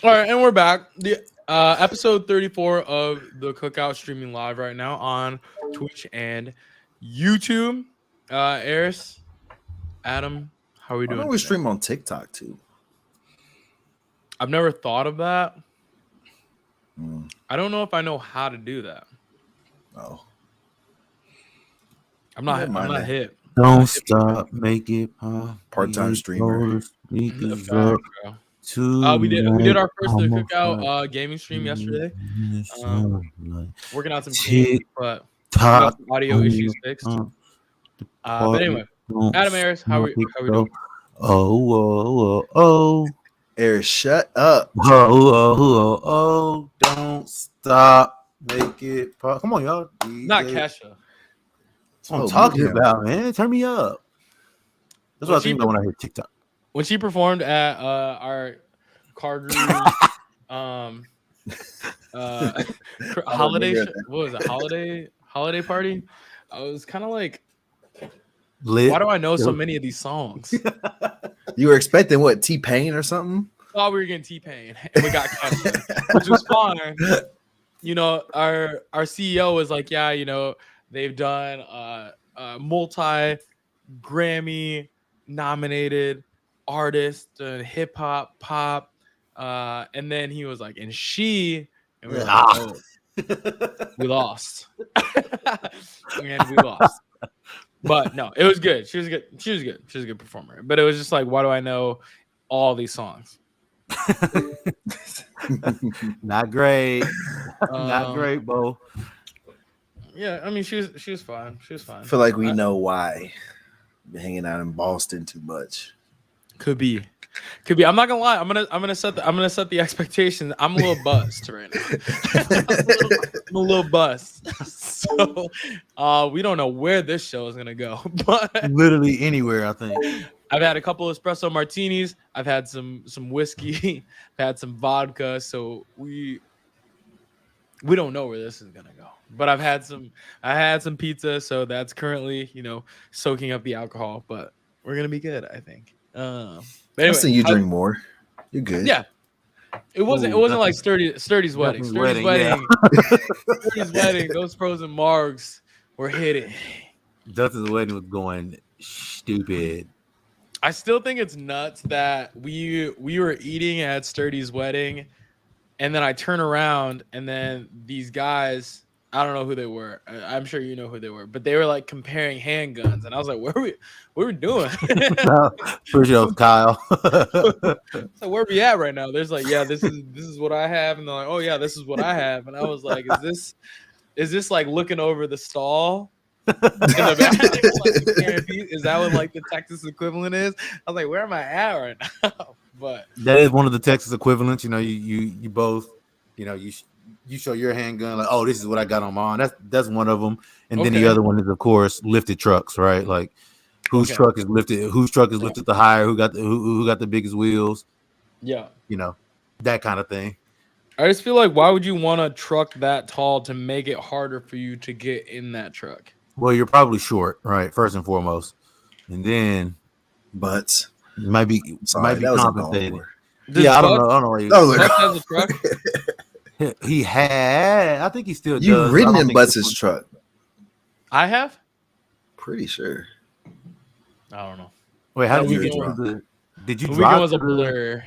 All right, and we're back. The episode 34 of the Cookout streaming live right now on Twitch and YouTube. Eris, Adam, how are we I know doing we today? stream on TikTok too. I've never thought of that. Mm. I don't know if I know how to do that. Oh, I'm never not. I'm mind not that. hip. I'm Don't not hip for stop, make it pop. Part-time streamer. Roll the it. sneakers Facts, up bro. We did tonight. our first the Almost like Cookout gaming stream yesterday. sunlight. Working out some kinks, Tick but we got tock some audio on issues the fixed. front. The But party anyway, don't Adam Harris, stop it, how we go. doing? Oh, oh, oh, oh. Eric, shut up. Oh, oh, oh, oh. Don't stop, make it pop. Come on, y'all. Not DJ. Kesha. That's what I'm Oh, talking yeah. about, man. Turn me up. That's what I she think about when I hear TikTok. When she performed at our car guru holiday what was it, holiday party, I was kind of like, Lit. why do I know so many of these songs? You were expecting what, T-Pain or something? Thought we were getting T-Pain and we got Kesha, which was fine. You know, our CEO was like, yeah, you know, they've done multi Grammy nominated artist, hip hop, pop, and then he was like, and we were like, oh, we lost, and we lost. But no, it was good. She was good. She was good. She was a good performer. But it was just like, why do I know all these songs? Not great. Not great, Bo. Yeah, I mean, she was fine. She was fine. I feel like we know why. Been hanging out in Boston too much. Could be. I'm not gonna lie. I'm gonna set the expectations. I'm a little buzzed right now. I'm a little buzzed. So we don't know where this show is gonna go. But Literally anywhere, I think. I've had a couple espresso martinis. I've had some whiskey. I've had some vodka. So we don't know where this is gonna go. But I had some pizza, so that's currently, you know, soaking up the alcohol. But we're gonna be good, I think. But anyway, I see you drink more. You're good. Yeah, it wasn't like Sturdy's wedding. Sturdy's wedding. Sturdy's wedding. Those frozen margs were hitting. Dustin's wedding was going stupid. I still think it's nuts that we were eating at Sturdy's wedding, and then I turn around and then these guys, I don't know who they were. I'm sure you know who they were, but they were like comparing handguns, and I was like, "What are we doing?" Pretty sure it was Kyle. So where we at right now? There's like, yeah, this is what I have, and they're like, oh yeah, this is what I have, and I was like, is this like looking over the stall? In the back? Like, is that what like the Texas equivalent is? I was like, where am I at right now? But that is one of the Texas equivalents. You know, you both, you know, you show your handgun like, oh, this is what I got on mine. That's one of them, and then the other one is, of course, lifted trucks, right? Like whose truck is lifted the higher, who got the biggest wheels. Yeah, you know, that kind of thing. I just feel like, why would you want a truck that tall to make it harder for you to get in that truck? Well, you're probably short, right? First and foremost, and then Butts might be compensated. Yeah, I don't know. Butts has a truck. He had. I think he still does. You've ridden in Butts' truck. I have. Pretty sure. I don't know. Wait, how did you get to Did you drive? Was a blur.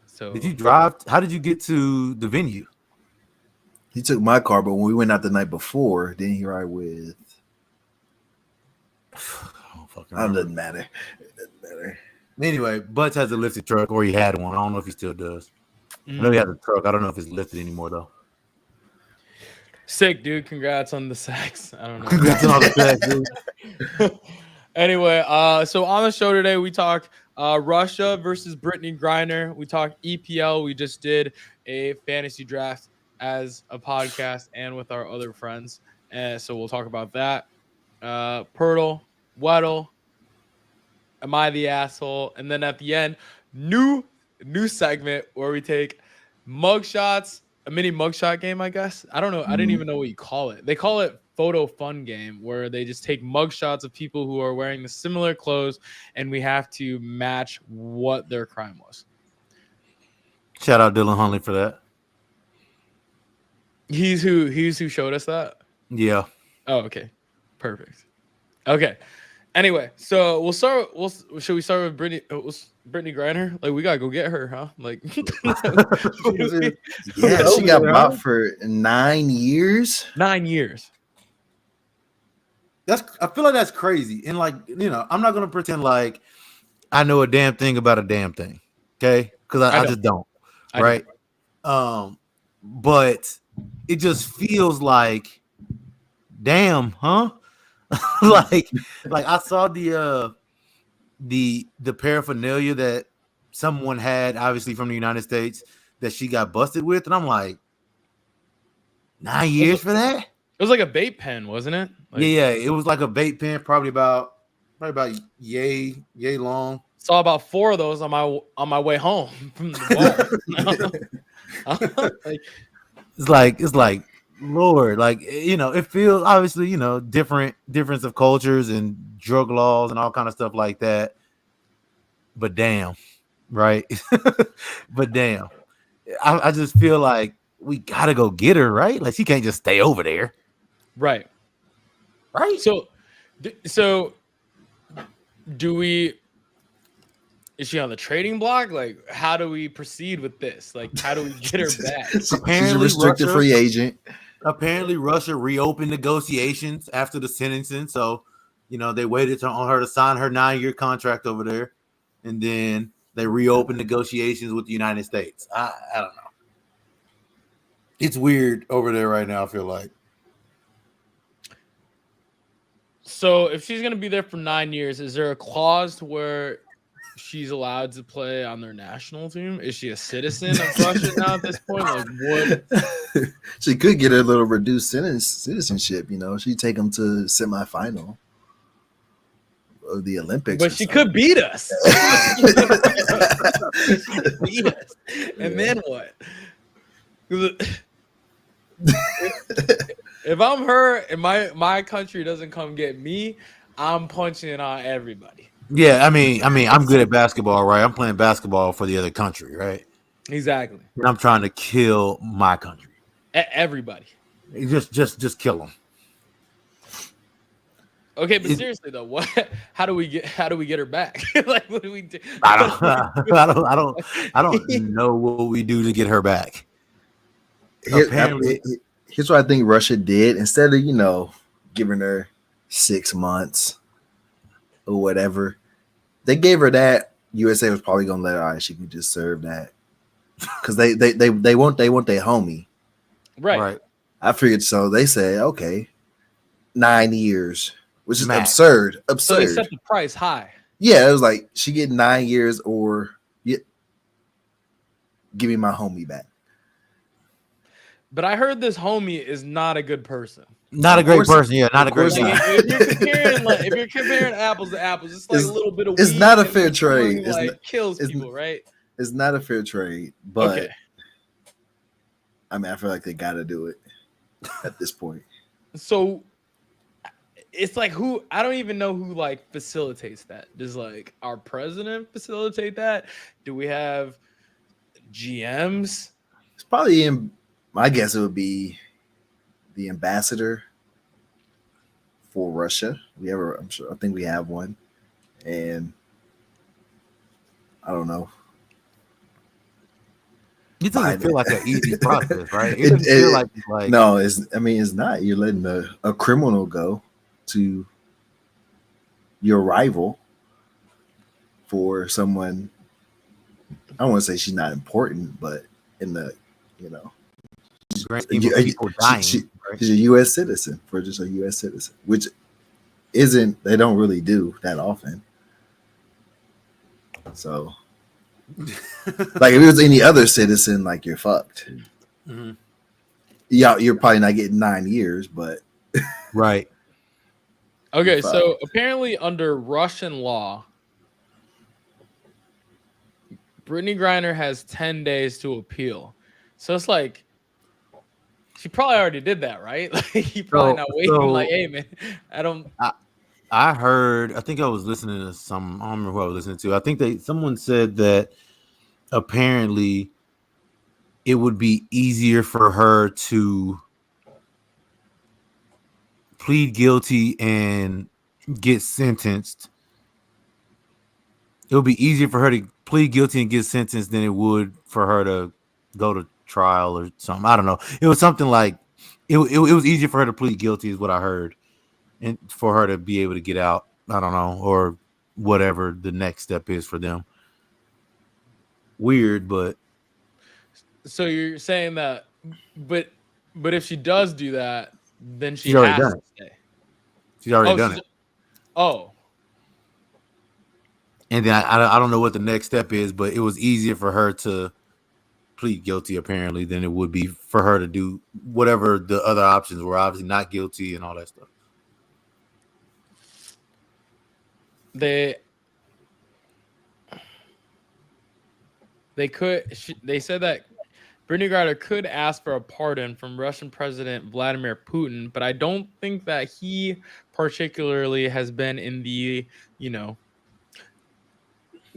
So did you drive? How did you get to the venue? He took my car, but when we went out the night before, didn't he ride with? It doesn't matter. Anyway, Butts has a lifted truck, or he had one. I don't know if he still does. I know he has a truck. I don't know if it's lifted anymore though. Sick, dude. Congrats on the sex. I don't know. Congrats on all the sex, dude. Anyway, so on the show today, we talk Russia versus Brittney Griner. We talk EPL. We just did a fantasy draft as a podcast and with our other friends. And so we'll talk about that. Poeltl, Weddle, am I the asshole? And then at the end, new segment where we take mugshots, a mini mugshot game, I guess. I don't know. I didn't even know what you call it. They call it photo fun game, where they just take mugshots of people who are wearing the similar clothes, and we have to match what their crime was. Shout out Dylan Huntley for that. He's who showed us that. Yeah. Oh, okay, perfect. Okay. Anyway, so we'll start. Should we start with Brittney Griner? Like, we gotta go get her, huh? Like, yeah, she got bought for 9 years. 9 years. I feel like that's crazy. And like, I'm not gonna pretend like I know a damn thing about a damn thing. Okay, because I just don't. Right. But it just feels like, damn, huh? like I saw the paraphernalia that someone had, obviously from the United States, that she got busted with, and I'm like, 9 years for that? It was like a vape pen, wasn't it? Like, yeah, it was like a vape pen, probably about yay long. Saw about 4 of those on my way home from the bar. It's like Lord, like, it feels obviously, difference of cultures and drug laws and all kind of stuff like that. But damn, right? But damn, I just feel like we gotta go get her, right? Like, she can't just stay over there, right? So do we? Is she on the trading block? Like, how do we proceed with this? Like, how do we get her back? She's a restricted free agent. Apparently, Russia reopened negotiations after the sentencing. So, they waited on her to sign her 9-year contract over there. And then they reopened negotiations with the United States. I don't know. It's weird over there right now, I feel like. So, if she's going to be there for 9 years, is there a clause to where she's allowed to play on their national team? Is she a citizen of Russia now at this point? Like, what? She could get a little reduced citizenship. She'd take them to semifinal of the Olympics, but she could beat us. And then what? If I'm her and my country doesn't come get me, I'm punching on everybody. Yeah, I mean, I'm good at basketball, right? I'm playing basketball for the other country, right? Exactly. And I'm trying to kill my country. Everybody. Just kill them. Okay, but seriously though, what? How do we get her back? Like, what do we do? I don't know what we do to get her back. Here's what I think Russia did. Instead of giving her 6 months or whatever, they gave her that. USA was probably gonna let her out. She could just serve that because they want their homie, right? I figured so. They said, okay, 9 years, which is Max. absurd. So they set the price high. Yeah, it was like she get 9 years or give me my homie back. But I heard this homie is not a good person. Not a great person, yeah. Not a great person. If you're comparing apples to apples, it's like a little bit of weed. It's not a fair trade. Kills people, right? It's not a fair trade, but okay. I mean, I feel like they got to do it at this point. So it's like I don't even know who like facilitates that. Does like our president facilitate that? Do we have GMs? It's probably in. My guess it would be the ambassador for Russia. I think we have one, and I don't know. It doesn't feel like an easy process, right? It doesn't feel like no. It's not. You're letting a criminal go to your rival for someone. I don't want to say she's not important, but in the people dying. She's a U.S. citizen for just a U.S. citizen, which they don't really do that often. So, like, if it was any other citizen, like, you're fucked. Mm-hmm. Yeah, you're probably not getting 9 years, but right. Okay, so apparently under Russian law, Brittney Griner has 10 days to appeal. So it's like she probably already did that, right? Like, you probably not waiting. Like, hey man, I heard. I think I was listening to I don't remember who I was listening to. I think someone said that apparently it would be easier for her to plead guilty and get sentenced. It would be easier for her to plead guilty and get sentenced than it would for her to go to trial or something. I don't know. It was something like it was easier for her to plead guilty is what I heard, and for her to be able to get out. I don't know, or whatever the next step is for them. Weird, but So you're saying that, but if she does do that, then she she's already has done to it. stay. She's already done it. Oh, And then I don't know what the next step is, but it was easier for her to plead guilty apparently than it would be for her to do whatever the other options were. Obviously, not guilty and all that stuff. they said that Brittney Griner could ask for a pardon from Russian President Vladimir Putin, but I don't think that he particularly has been in the,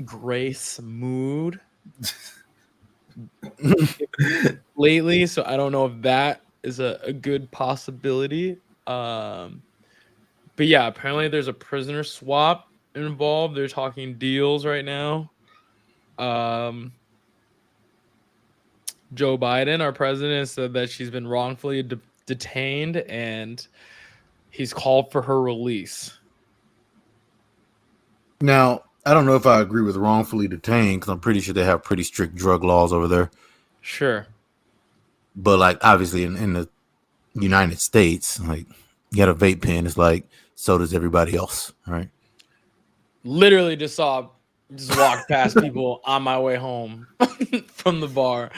grace mood lately. So I don't know if that is a good possibility. But yeah, apparently there's a prisoner swap involved. They're talking deals right now. Joe Biden, our president, said that she's been wrongfully detained and he's called for her release. Now, I don't know if I agree with wrongfully detained because I'm pretty sure they have pretty strict drug laws over there. Sure. But like obviously in the United States, like you got a vape pen, it's like so does everybody else, right? Literally just walked past people on my way home from the bar.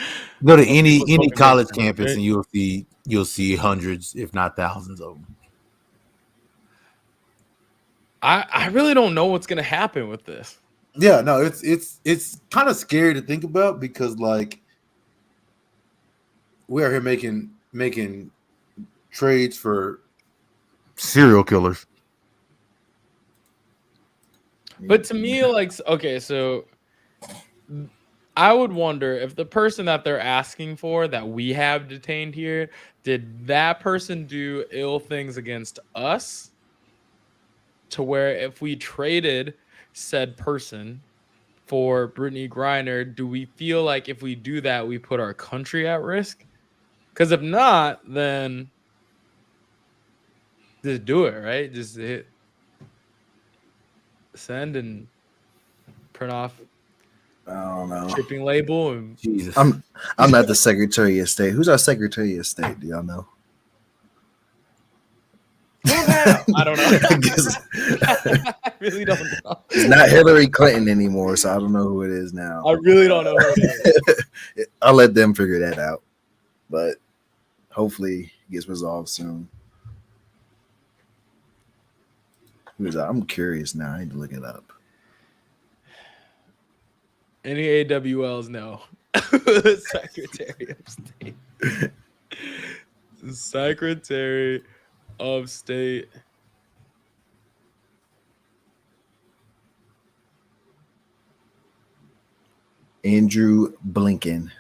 Go to any college campus and you'll see hundreds, if not thousands of them. I really don't know what's gonna happen with this. Yeah, no, it's kind of scary to think about because like we are here making trades for serial killers. But to me, like, okay, so I would wonder if the person that they're asking for that we have detained here, did that person do ill things against us? To where if we traded said person for Brittney Griner, do we feel like if we do that, we put our country at risk? Because if not, then just do it, right? Just hit send and print off I don't know. shipping label. And Jesus. I'm not the Secretary of State. Who's our Secretary of State? Do y'all know? I don't know. I really don't know. It's not Hillary Clinton anymore, so I don't know who it is now. I really don't know who it is. I'll let them figure that out. But hopefully it gets resolved soon. Who is that? I'm curious now. I need to look it up. Any AWLs? No. Secretary of State. Secretary of State. Andrew Blinken.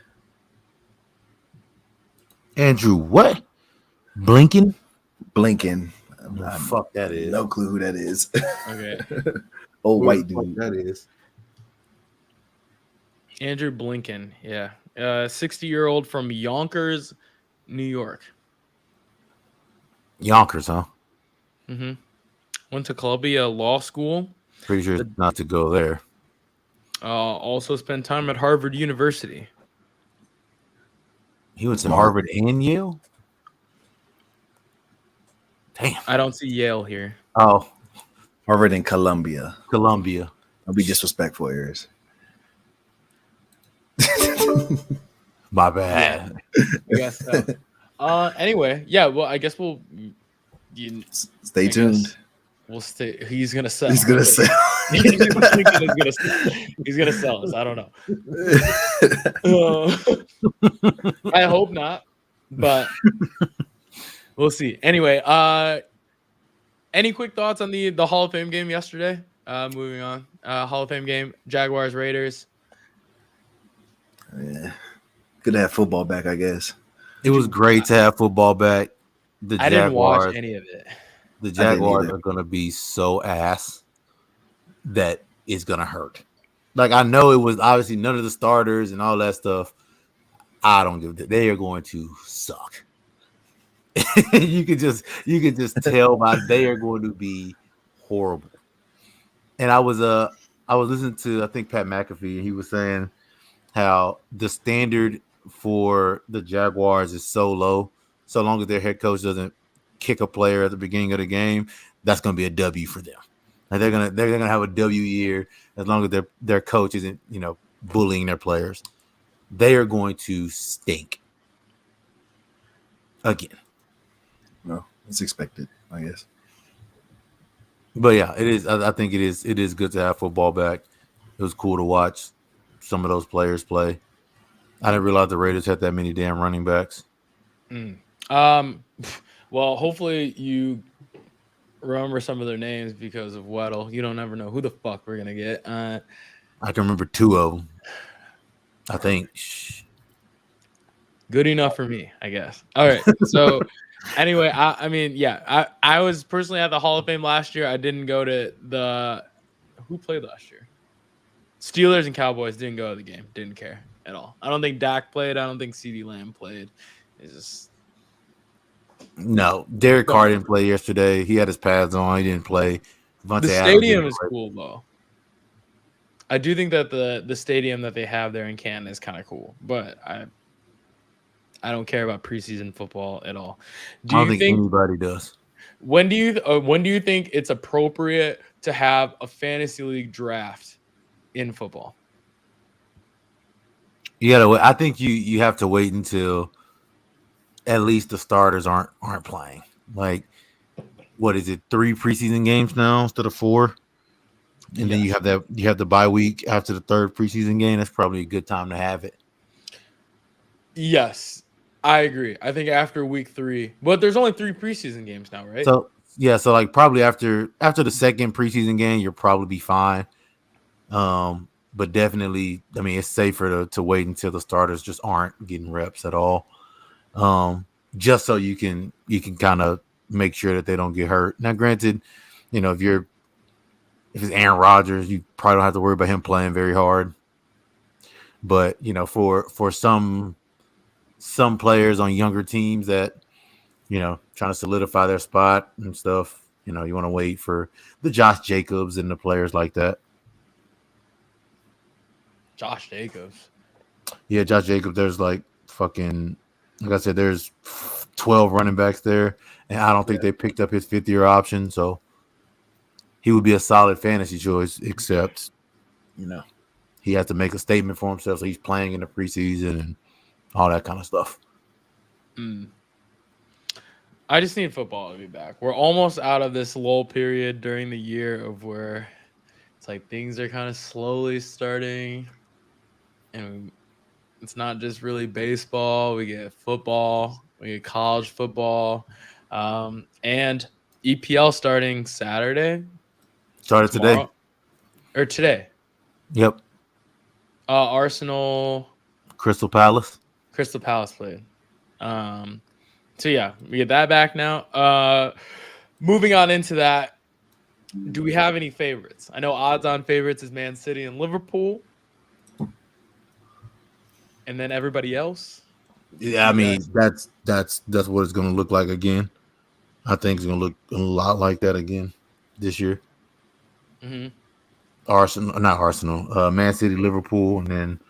Andrew what? Blinken? Blinken. Fuck that is. No clue who that is. Okay. Old white Fuck dude. that is. Andrew Blinken. Yeah. 60-year-old from Yonkers, New York. Yonkers, huh? Mm-hmm. Went to Columbia Law School. Pretty sure not to go there. Also spent time at Harvard University. He went to Harvard and Yale? Damn. I don't see Yale here. Oh, Harvard and Columbia. Columbia. I'll be disrespectful, yours. My bad. I guess so. Anyway, yeah. Well, I guess we'll Stay tuned. We'll stay. He's gonna sell. He's gonna sell. He's gonna sell us. I don't know. I hope not, but we'll see. Anyway, any quick thoughts on the Hall of Fame game yesterday? Moving on. Hall of Fame game: Jaguars Raiders. Yeah. Good to have football back, I guess. It was great to have football back. I didn't watch any of it. The Jaguars are gonna be so ass that it's gonna hurt. Like I know it was obviously none of the starters and all that stuff. I don't give a damn. They are going to suck. you could just tell by they are going to be horrible. And I was listening to I think Pat McAfee, and he was saying how the standard for the Jaguars is so low. So long as their head coach doesn't kick a player at the beginning of the game, that's going to be a W for them. Like they're gonna have a W year as long as their coach isn't bullying their players. They are going to stink again. No, it's expected, I guess. But yeah, it is. I think it is. It is good to have football back. It was cool to watch some of those players play. I didn't realize the Raiders had that many damn running backs. Well, hopefully you remember some of their names because of Weddle. You don't ever know who the fuck we're gonna get. I can remember 2 of them. I think. Good enough for me, I guess. All right. So anyway, I was personally at the Hall of Fame last year. I didn't go to who played last year? Steelers and Cowboys. Didn't go to the game. Didn't care at all. I don't think Dak played. I don't think CeeDee Lamb played. It's just no. Derek Carr didn't play yesterday. He had his pads on. He didn't play. The stadium is cool though. I do think that the stadium that they have there in Canton is kind of cool, but I don't care about preseason football at all. I don't think anybody does. When do you think it's appropriate to have a fantasy league draft in football? You gotta wait. I think you have to wait until at least the starters aren't playing. Like, what is it? 3 preseason games now instead of 4, and then you have the bye week after the 3rd preseason game. That's probably a good time to have it. Yes, I agree. I think after week 3, but there's only 3 preseason games now, right? So yeah, so like probably after the 2nd preseason game, you'll probably be fine. But definitely, I mean, it's safer to wait until the starters just aren't getting reps at all. Just so you can kind of make sure that they don't get hurt. Now, granted, if it's Aaron Rodgers, you probably don't have to worry about him playing very hard. But for some players on younger teams that trying to solidify their spot and stuff, you want to wait for the Josh Jacobs and the players like that. Josh Jacobs. Yeah, Josh Jacobs. There's like I said, there's 12 running backs there, and I don't think they picked up his 5th-year option, so he would be a solid fantasy choice, except, he has to make a statement for himself, so he's playing in the preseason and all that kind of stuff. I just need football to be back. We're almost out of this lull period during the year of where it's like things are kind of slowly starting, and it's not just really baseball. We get football. We get college football. And EPL starting Saturday. Started today. Or today. Yep. Arsenal. Crystal Palace played. So, yeah, we get that back now. Moving on into that, do we have any favorites? I know odds-on favorites is Man City and Liverpool. And then everybody else? Yeah, I mean, that's what it's going to look like again. I think it's going to look a lot like that again this year. Mm-hmm. Not Arsenal. Man City, Liverpool, and then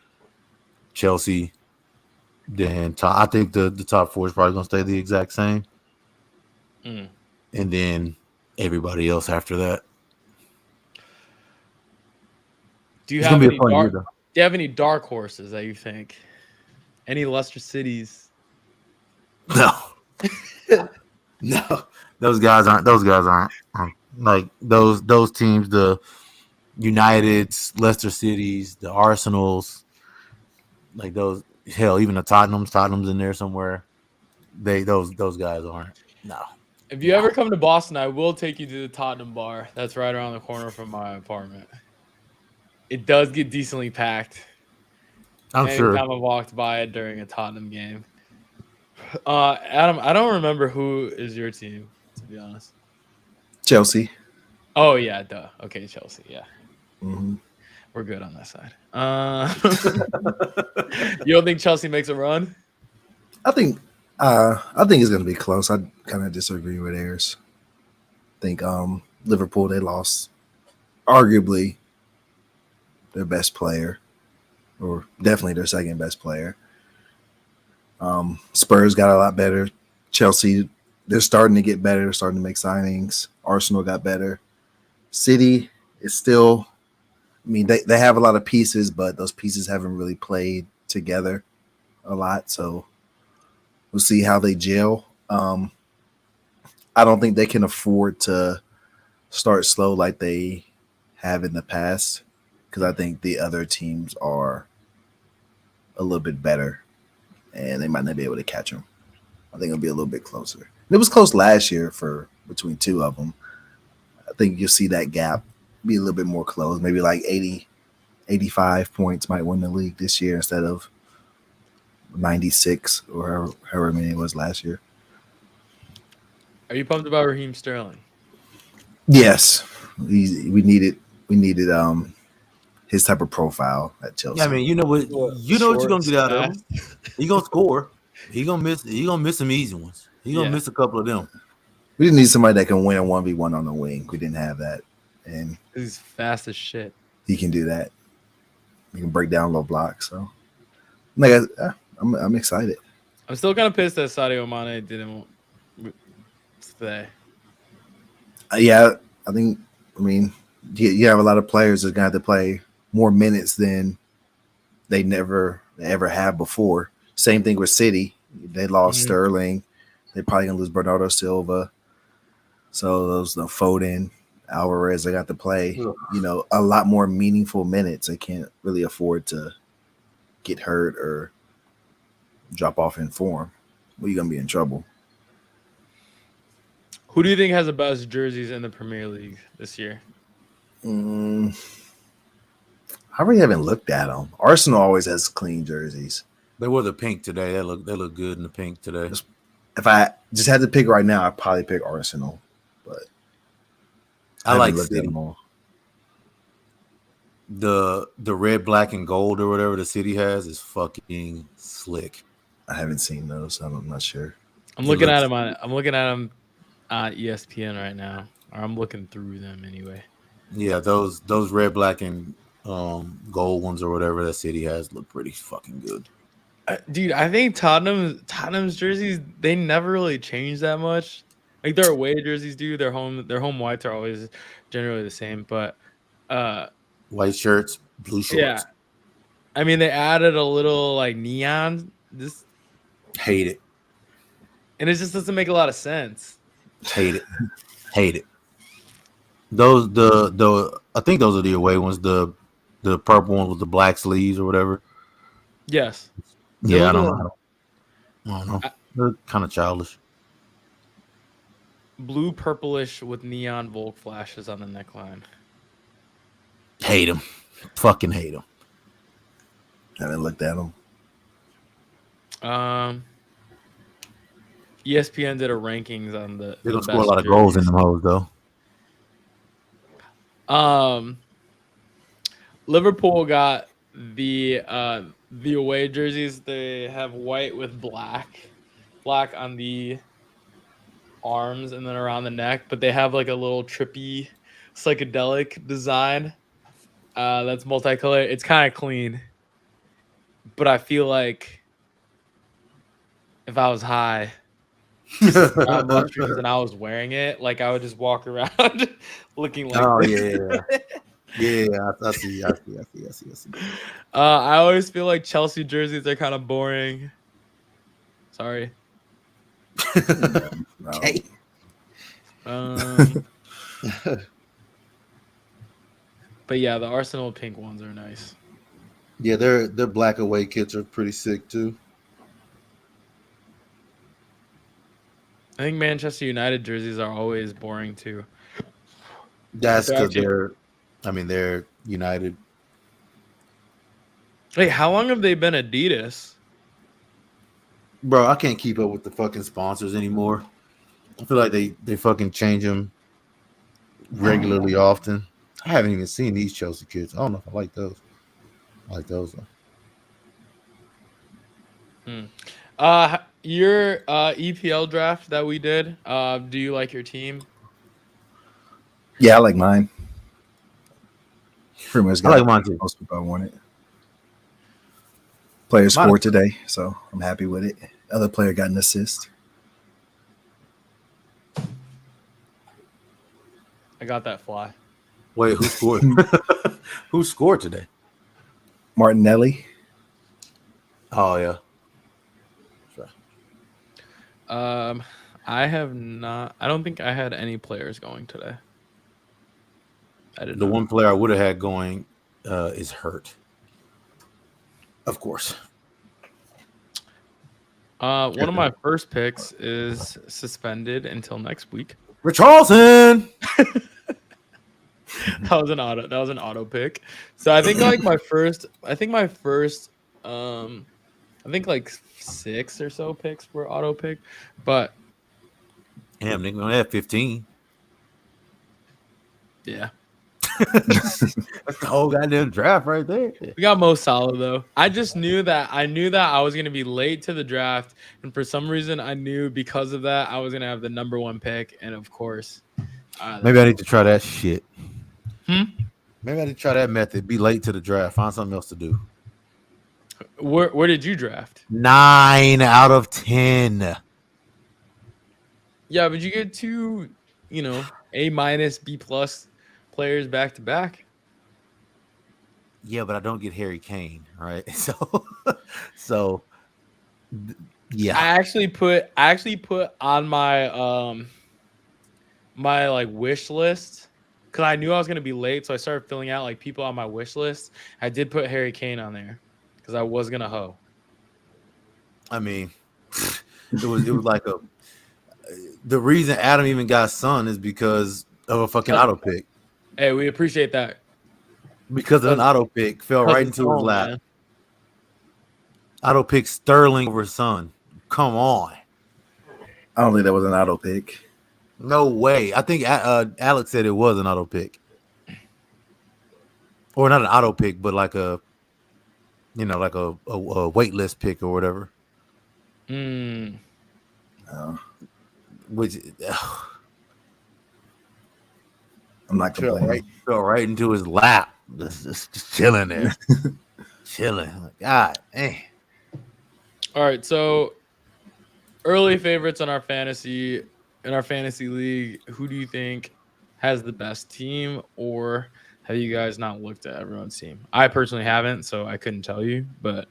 Chelsea. Then I think the top 4 is probably going to stay the exact same. And then everybody else after that. Do you have any dark horses that you think? Any Leicester Cities? No. No. Those guys aren't like those teams, the Uniteds, Leicester Cities, the Arsenals, like those, hell, even the Tottenham's in there somewhere. Those guys aren't. No. If you ever come to Boston, I will take you to the Tottenham bar. That's right around the corner from my apartment. It does get decently packed. I'm sure. Anytime I walked by it during a Tottenham game. Adam, I don't remember who is your team, to be honest. Chelsea. Oh yeah, duh. Okay, Chelsea. Yeah, Mm-hmm. we're good on that side. You don't think Chelsea makes a run? I think it's gonna be close. I kind of disagree with Ayers. I think Liverpool, they lost arguably their best player, or definitely their second best player. Spurs got a lot better. Chelsea, they're starting to get better. They're starting to make signings. Arsenal got better. City is still, I mean, they have a lot of pieces, but those pieces haven't really played together a lot. So we'll see how they gel. I don't think they can afford to start slow like they have in the past, because I think the other teams are a little bit better and they might not be able to catch them. I think it'll be a little bit closer. It was close last year for between two of them. I think you'll see that gap be a little bit more close. Maybe like 80, 85 points might win the league this year instead of 96 or however many it was last year. Are you pumped about Raheem Sterling? Yes, we needed his type of profile at Chelsea. Yeah, I mean, you know what you're gonna get out of him. He gonna score. He gonna miss some easy ones. He gonna miss a couple of them. We didn't need somebody that can win a 1v1 on the wing. We didn't have that, and He's fast as shit. he can do that. He can break down low blocks. So, like, I'm excited. I'm still kind of pissed that Sadio Mane didn't today. Yeah, I mean, you have a lot of players that are gonna have to play more minutes than they ever have before. Same thing with City. They lost Sterling. They're probably gonna lose Bernardo Silva. So those Foden, Alvarez, they got to play, a lot more meaningful minutes. They can't really afford to get hurt or drop off in form. Well, you're gonna be in trouble. Who do you think has the best jerseys in the Premier League this year? I really haven't looked at them. Arsenal always has clean jerseys. They wore the pink today. They look good in the pink today. If I just had to pick right now, I'd probably pick Arsenal. But I like looked City. at them all. The red, black, and gold or whatever the City has is fucking slick. I haven't seen those. So I'm not sure. I'm looking at them on ESPN right now, or I'm looking through them anyway. Yeah, those red, black, and gold ones or whatever that City has look pretty fucking good. Dude, I think Tottenham's jerseys, they never really change that much. Like their away jerseys do, their home whites are always generally the same, but white shirts, blue shorts. Yeah. I mean, they added a little like neon. Hate it. And it just doesn't make a lot of sense. Hate it. Those I think those are the away ones, the purple ones with the black sleeves or whatever. Yes. Yeah, I don't know. They're kind of childish. Blue purplish with neon Volk flashes on the neckline. Hate them. Fucking hate them. I haven't looked at them. ESPN did a rankings on the. They're gonna score a lot of goals in them hoes though. Liverpool got the away jerseys. They have white with black on the arms and then around the neck, but they have like a little trippy psychedelic design that's multicolored. It's kind of clean, but I feel like if I was high and I was wearing it, like I would just walk around looking like Yeah, I see. I always feel like Chelsea jerseys are kind of boring. Sorry. Okay. But yeah, the Arsenal pink ones are nice. Yeah, their black away kits are pretty sick too. I think Manchester United jerseys are always boring too. That's because they're United. Wait, how long have they been Adidas? Bro, I can't keep up with the fucking sponsors anymore. I feel like they fucking change them regularly often. I haven't even seen these Chelsea kids. I don't know if I like those. I like those though. Your EPL draft that we did. Do you like your team? Yeah, I like mine. Pretty much got I like mine too. most people I wanted. Player scored today, so I'm happy with it. Other player got an assist. I got that fly. Wait, who scored? Who scored today? Martinelli. Oh yeah. I have not. I don't think I had any players going today. I didn't. The one player I would have had going is hurt. Of course. One of my first picks is suspended until next week. Richarlison. That was an auto pick. So I think like my first I think like 6 or so picks were auto pick, but damn, nigga, we only have 15. Yeah. That's the whole goddamn draft right there. We got Mo Salah though. I knew that I was gonna be late to the draft, and for some reason I knew because of that I was gonna have the number 1 pick, and of course, maybe I need to try that shit. Maybe I need to try that method. Be late to the draft. Find something else to do. Where did you draft? 9 out of 10. Yeah, but you get 2, A-, B+ players back to back. Yeah, but I don't get Harry Kane, right? So yeah. I actually put on my my like wish list because I knew I was gonna be late, so I started filling out like people on my wish list. I did put Harry Kane on there because I was gonna hoe. I mean, it was like the reason Adam even got Son is because of a fucking auto pick. Hey, we appreciate that. Because of an auto pick, fell right into his lap. Man. Auto pick Sterling over Son. Come on. I don't think that was an auto pick. No way. I think Alex said it was an auto pick. Or not an auto pick, but like a wait list pick or whatever. Which I'm not complaining. Fell right into his lap. Just chilling there. Chilling. God dang. All right, so early favorites in our fantasy league. Who do you think has the best team, or have you guys not looked at everyone's team? I personally haven't, so I couldn't tell you, but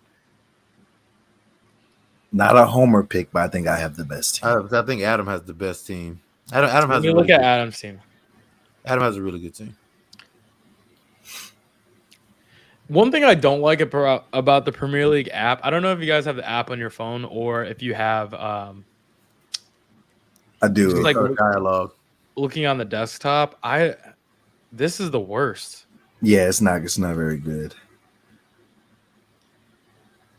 not a homer pick, but I think I have the best team. I think Adam has the best team. Adam has. Look at Adam's team. Adam has a really good team. One thing I don't like about the Premier League app, I don't know if you guys have the app on your phone or if you have I do. Just like dialogue. Looking on the desktop, this is the worst. Yeah, it's not very good.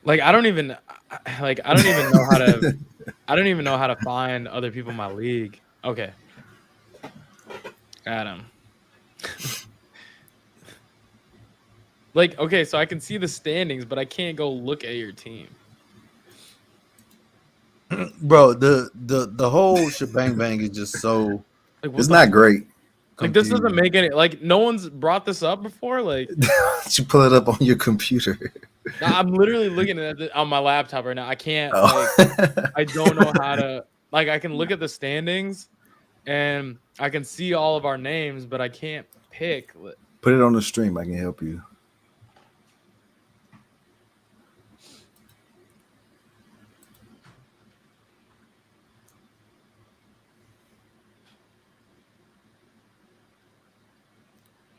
Like I don't even know how to find other people in my league. Okay. Adam. Like, okay, so I can see the standings, but I can't go look at your team. Bro, the whole shebang bang is just so it's not great. Like this doesn't make any like no one's brought this up before. Like you pull it up on your computer. I'm literally looking at it on my laptop right now. I can't I don't know how to I can look at the standings and I can see all of our names, but I can't pick. Put it on the stream. I can help you.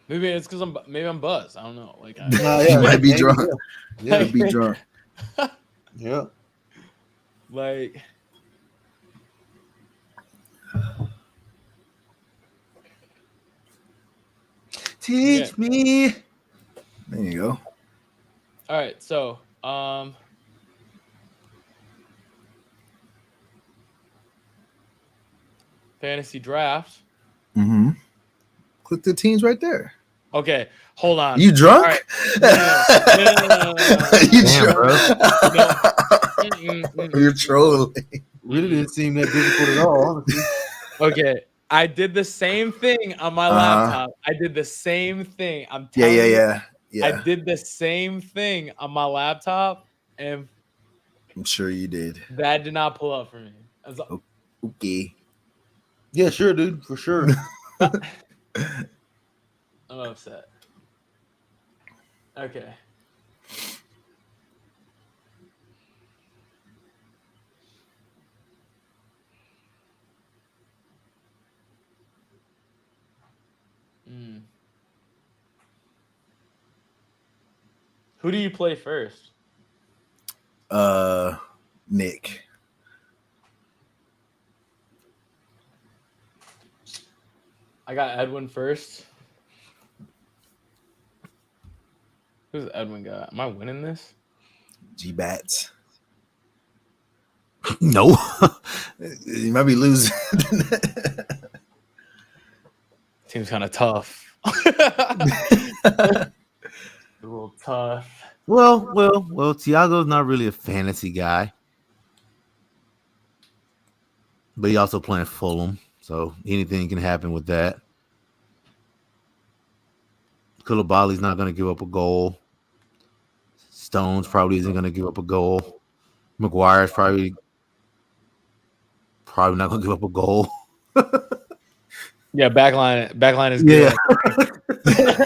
Maybe it's because I'm buzzed. I don't know. Like you might be drunk. Yeah, be drunk. Yeah. Like teach me. There you go. All right, so fantasy draft. Mm-hmm. Click the teams right there. Okay, hold on. You drunk? All right. No. You Damn, drunk? No. You're trolling. Really didn't seem that difficult at all, honestly. Okay, I did the same thing on my laptop. I did the same thing. I'm telling you. I did the same thing on my laptop, and I'm sure you did. that did not pull up for me. Okay. Yeah, sure, dude, for sure. I'm upset. Okay. Who do you play first? Nick. I got Edwin first. Who's Edwin got? Am I winning this? G-Bats. No. You might be losing. Seems kind of tough. A little tough. Well, Tiago's not really a fantasy guy. But he also playing Fulham, so anything can happen with that. Koulibaly's not going to give up a goal. Stones probably isn't going to give up a goal. Maguire's probably not going to give up a goal. Yeah, backline is good. Yeah.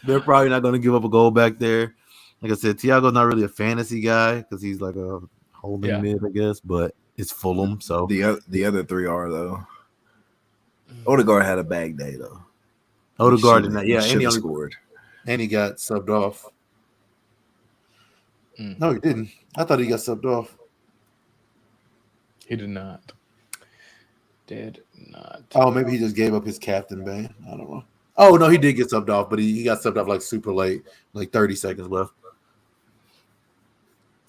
They're probably not going to give up a goal back there. Like I said, Thiago's not really a fantasy guy because he's like a holding mid, I guess, but it's Fulham. So the other three are, though. Odegaard had a bag day, though. Odegaard did not. Yeah, and he scored. And he got subbed off. No, he didn't. I thought he got subbed off. He did not. Did not. Oh, maybe he just gave up his captain ban. I don't know. Oh, no, he did get subbed off, but he got subbed off like super late, like 30 seconds left.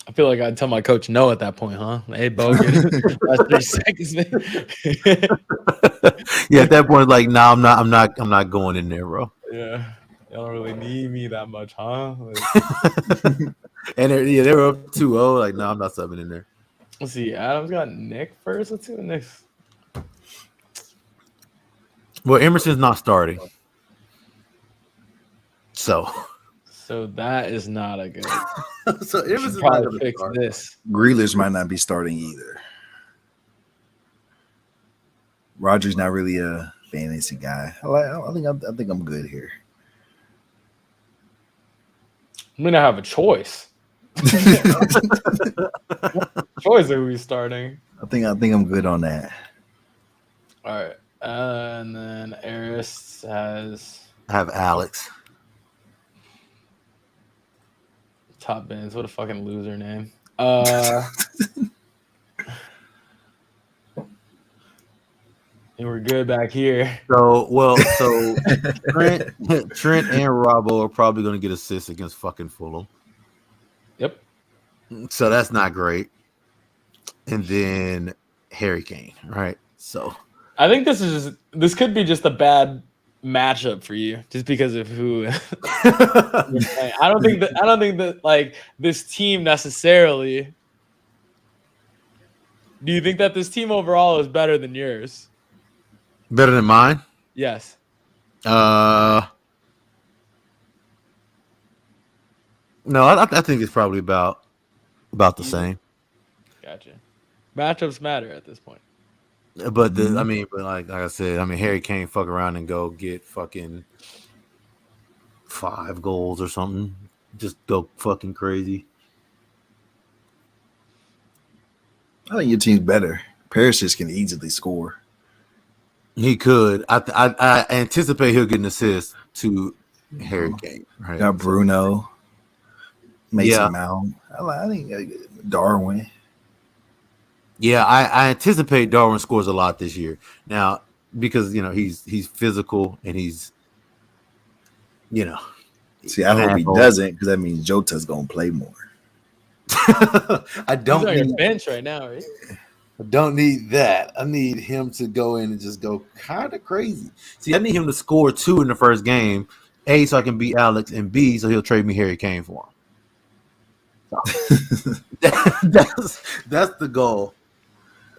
I feel like I'd tell my coach no at that point, huh? Hey, Bo, that's 3 seconds, man. Yeah, at that point, like, nah, I'm not going in there, bro. Yeah, y'all don't really need me that much, huh? And they were up 2-0. Like, no, I'm not subbing in there. Let's see. Adam's got Nick first. Let's see the Nick's. Well, Emerson's not starting. So that is not a good. So Emerson's not going to fix this. Grealish might not be starting either. Rodgers not really a fantasy guy. I think I'm good here. I'm gonna have a choice. Choice of who he's starting. I think I'm good on that. All right, and then Eris has. I have Alex. Top bins. What a fucking loser name. And we're good back here. So Trent and Robbo are probably going to get assists against fucking Fulham. Yep. So that's not great. And then Harry Kane, right? So I think this could be just a bad matchup for you, just because of who. I don't think that like this team necessarily. Do you think that this team overall is better than yours? Better than mine? Yes. No, I think it's probably about the same. Gotcha. Matchups matter at this point. But like I said, Harry Kane fuck around and go get fucking 5 goals or something. Just go fucking crazy. I think your team's better. Perisic can easily score. He could. I anticipate he'll get an assist to Harry Kane. Right? Got Bruno, Mason Mount. I think Darwin. Yeah, I anticipate Darwin scores a lot this year. Now, because he's physical and he's See, I hope he doesn't, because that means Jota's gonna play more. I don't He's on need your bench right now, right? I don't need that. I need him to go in and just go kind of crazy. See, I need him to score 2 in the first game. A, so I can beat Alex, and B, so he'll trade me Harry Kane for him. That's the goal.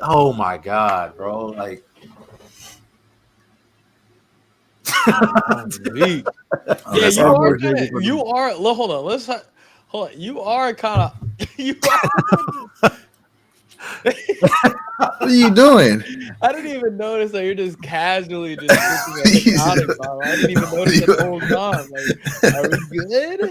Oh my God, bro! Like, you are. Hold on. Hold on. You are kind of. What are you doing? I didn't even notice that you're just casually just looking at the counting bottle. I didn't even notice that the whole time. Like, are we good?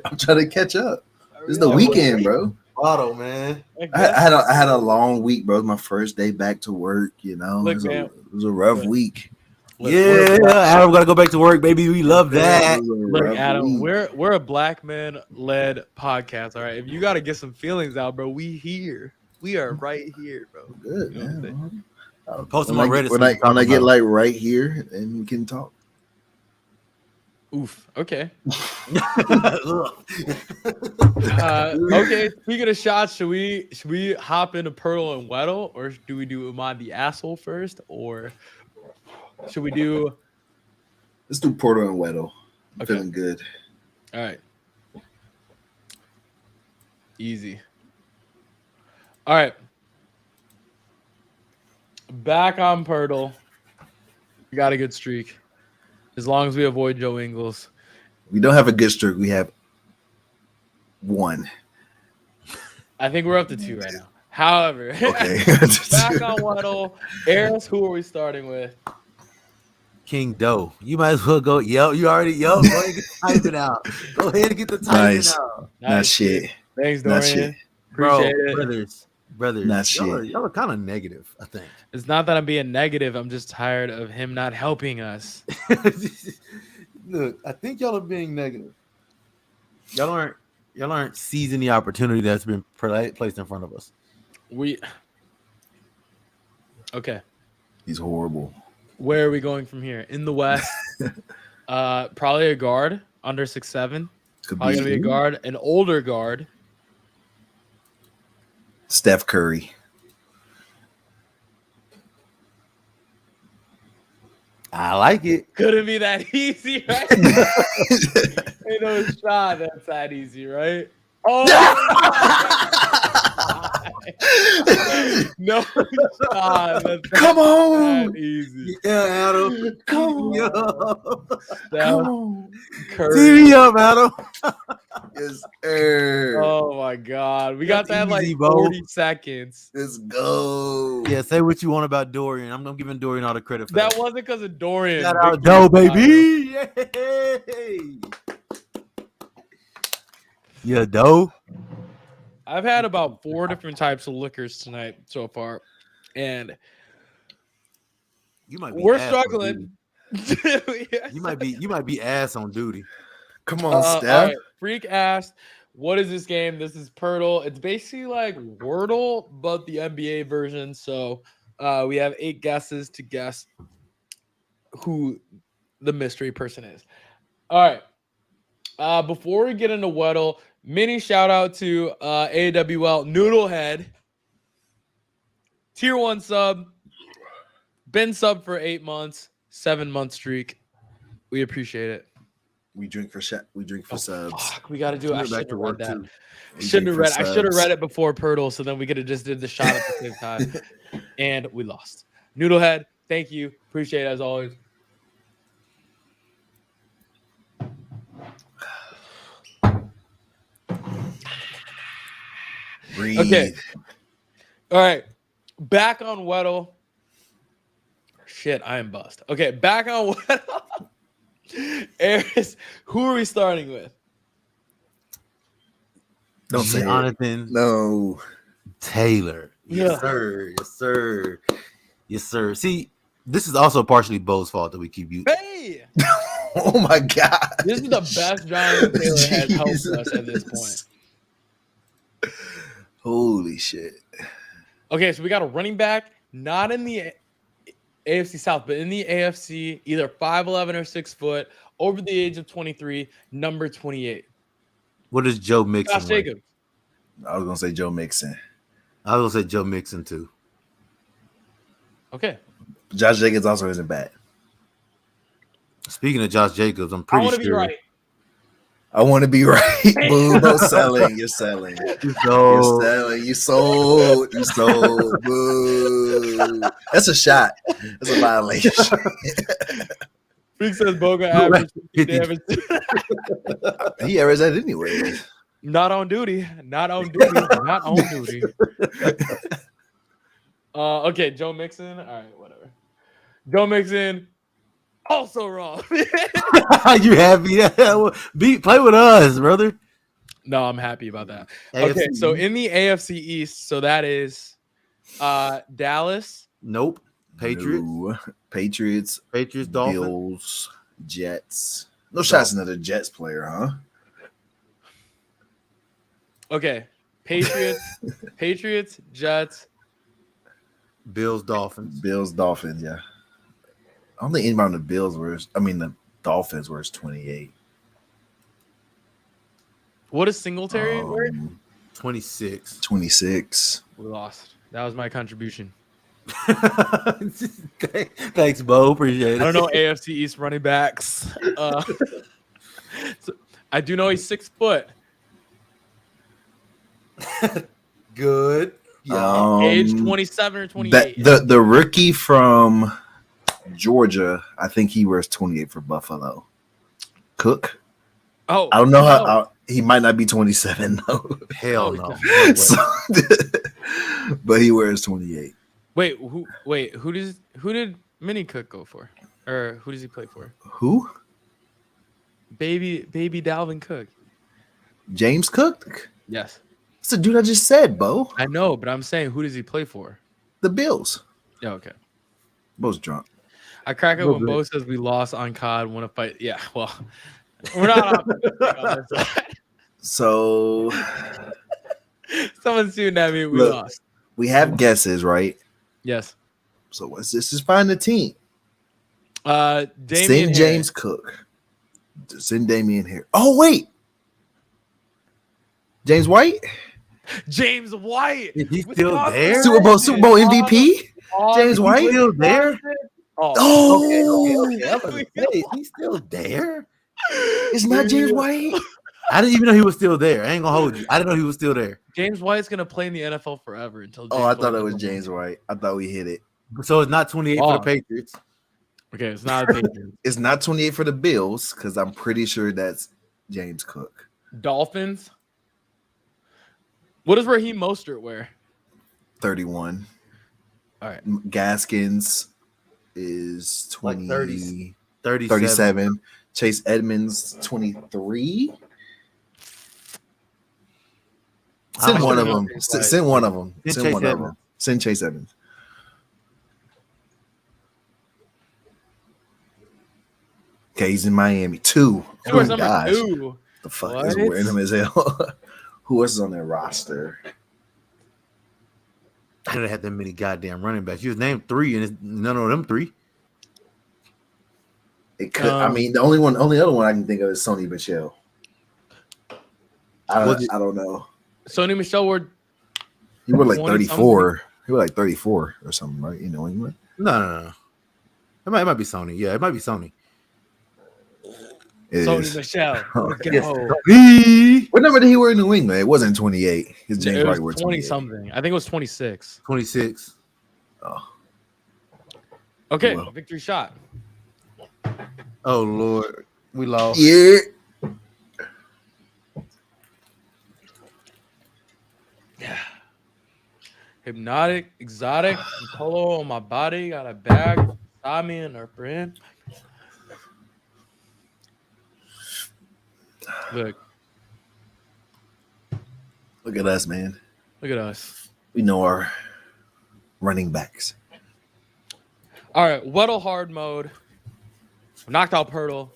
I'm trying to catch up. It's the weekend, bro. Bottle, man. I had a long week, bro. It was my first day back to work. You know, it was a rough week. Adam got to go back to work, baby. We love that. Look, Adam, we're a black man led podcast. All right, if you got to get some feelings out, bro, we here. We are right here, bro. Good, you know man. Post them on Reddit. When I get like right here, and we can talk. Oof. Okay. Okay. Speaking of shots, should we hop into Poeltl and Weddle, or do we do Am I the Asshole first, or should we do? Let's do Poeltl and Weddle. Okay. Feeling good. All right. Easy. All right. Back on Poeltl. We got a good streak. As long as we avoid Joe Ingles. We don't have a good streak. We have 1. I think we're up to 2 right now. However, okay. Back on Weddle. Eris, who are we starting with? King Doe. You might as well go. You already. Go ahead and get the typing out. Go ahead and get the typing out. Not shit. Thanks, Dorian. Not shit. Appreciate it. Brothers. Not shit. Y'all are kind of negative, I think. It's not that I'm being negative. I'm just tired of him not helping us. Look, I think y'all are being negative. Y'all aren't seizing the opportunity that's been placed in front of us. Okay. He's horrible. Where are we going from here? In the West, probably a guard under 6'7". Probably gonna be a guard, an older guard. Steph Curry. I like it. Couldn't be that easy, right? Ain't no shot that's that easy, right? Oh, no shot. Come on. That easy. Yeah, Adam. Come on. Curry. TV up, Adam. Yes, sir. Oh my God, we got that easy, like bro. 40 seconds. Let's go. Yeah, say what you want about Dorian. I'm giving Dorian all the credit for that. That wasn't because of Dorian. Shout out Doe, baby. Yay. Yeah, Doe. I've had about 4 different types of liquors tonight so far, and we're struggling. You might be ass on duty. Come on, Steph. Right. Freak asked, what is this game? This is Poeltl. It's basically like Wordle, but the NBA version. So we have 8 guesses to guess who the mystery person is. All right. Before we get into Weddle, mini shout out to AWL Noodlehead. Tier 1 sub. Been sub for 8 months. 7-month streak. We appreciate it. We drink for subs. Fuck, we got to do it. I should have read that. I should have read it before Poeltl, so then we could have just did the shot at the same time. And we lost. Noodlehead, thank you. Appreciate it as always. Breathe. Okay. All right. Back on Weddle. Shit, I am bust. Okay, back on Weddle. Eris, who are we starting with? Don't say Jonathan. No. Taylor. Yes, sir. Yes, sir. Yes, sir. See, this is also partially Bo's fault that we keep you. Hey! Oh my God. This is the best Jonathan Taylor has helped us at this point. Holy shit. Okay, so we got a running back, not in the AFC South, but in the AFC, either 5'11" or 6 foot, over the age of 23, number 28. What is Joe Mixon? Josh Jacobs. I was gonna say Joe Mixon. I was gonna say Joe Mixon too. Okay. Josh Jacobs also isn't bad. Speaking of Josh Jacobs, I'm pretty sure. Be right. I want to be right. Boo, no selling. You're selling. You're selling. You sold. You sold. Boo. That's a shot. That's a violation. Freak says Boga average. He averaged that anyway. Not on duty. Not on duty. Not on duty. Okay, Joe Mixon. All right, whatever. Joe Mixon. Also wrong. You happy? Yeah. Play with us, brother. No, I'm happy about that. AFC. Okay, so in the AFC East, so that is Dallas. Nope. Patriots. No. Patriots. Dolphins. Bills. Jets. No shots another Jets player, huh? Okay. Patriots, Jets. Bills, Dolphins. Yeah. I don't think anybody on the the Dolphins were 28. What is Singletary? 26. 26. We lost. That was my contribution. Thanks, Bo. Appreciate it. I don't know AFC East running backs. So I do know he's 6 foot. Good. Yeah. Age 27 or 28. The rookie from Georgia, I think he wears 28 for Buffalo. Cook. Oh, I don't know how he might not be 27 though. Hell no. But he wears 28. Wait, who did Mini Cook go for? Or who does he play for? Who? Baby Dalvin Cook. James Cook? Yes. That's the dude I just said, Bo. I know, but I'm saying who does he play for? The Bills. Yeah, okay. Bo's drunk. I crack up when Bo says we lost on COD, want to fight. Yeah, well, we're not on this side. So someone's shooting at me. We lost. We have guesses, right? Yes. So what's this? Just find the team. Send James Cook. Send Damian here. Oh, wait. James White? James White. Is he still there? Super Bowl MVP? James White? Still there? Okay. He's still there? It's not James White? I didn't even know he was still there. I ain't gonna hold you. I didn't know he was still there. James White's gonna play in the NFL forever until. I thought it was James White. I thought we hit it. So it's not 28 for the Patriots. Okay, it's not a Patriots. It's not 28 for the Bills because I'm pretty sure that's James Cook. Dolphins. What is Raheem Mostert wear? 31. All right. Gaskins is 20, like 30, 37. Chase Edmonds 23. Send one of them. Send one of them. Send one of them. Send Chase Edmonds. Okay, he's in Miami. 2. Oh my gosh. 2. The fuck is wearing him as hell. Who else is on their roster? I didn't have that many goddamn running backs. You was named 3, and it's none of them 3. It could. I mean, the only other one I can think of is Sony Michel. I don't know. Sony Michel wore. He wore like 34. He wore like 34 or something, right? You know, anyway. No. It might be Sony. Yeah, it might be Sony. Sony Michel. What number did he wear in New England? It wasn't 28. His James White wore 20 something. I think it was 26. 26. Oh. Okay, victory shot. Oh Lord, we lost. Yeah. Hypnotic, exotic, polo on my body. Got a bag beside me in her friend. Look at us, man. Look at us. We know our running backs. All right, Weddle hard mode. Knocked out Poeltl.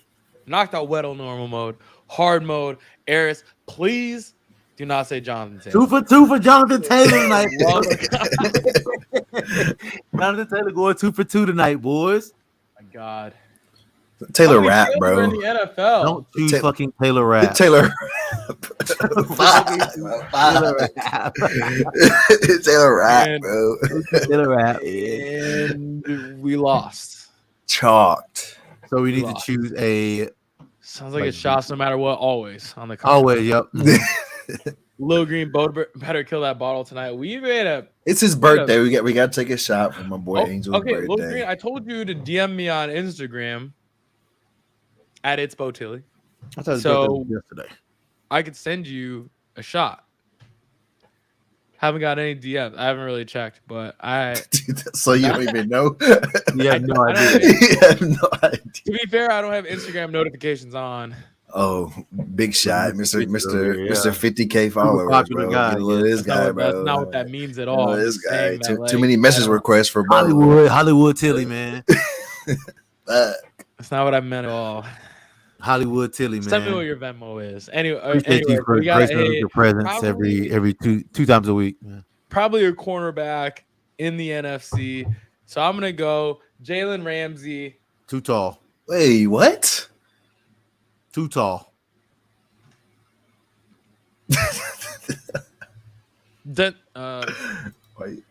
Knocked out Weddle normal mode. Hard mode. Eris, please do not say Jonathan Taylor. 2 for 2 for Jonathan Taylor tonight. Jonathan Taylor going 2 for 2 tonight, boys. My God. Taylor How many Rapp, kills are bro. in the NFL. Don't choose fucking Taylor Rapp. Taylor Rapp. Taylor Rapp, bro. Taylor Rapp. And we lost. Chalked. So we need to choose a. Sounds like it's shots no matter what, always on the cover. Always, yep. Lil Green better kill that bottle tonight. We made a. It's his birthday. We got to take a shot for my boy Angel's birthday. Lil Green, I told you to DM me on Instagram at It's Poeltl. So yesterday, I could send you a shot. Haven't got any DMs. I haven't really checked, but So you don't even know? You have no idea. You have no idea. To be fair, I don't have Instagram notifications on. Oh, big shot, Mr. 50K followers, popular bro. guy, This guy, bro. That's not what that means at all. This guy. That, Too many message requests for Hollywood Tilly, man. That's not what I meant at all. Hollywood Tilly, man. Tell me what your Venmo is. Anyway, you for gracing us with your presence probably, every two times a week. Man. Probably a cornerback in the NFC. So I'm gonna go Jalen Ramsey. Too tall. Wait, what? Too tall. Wait.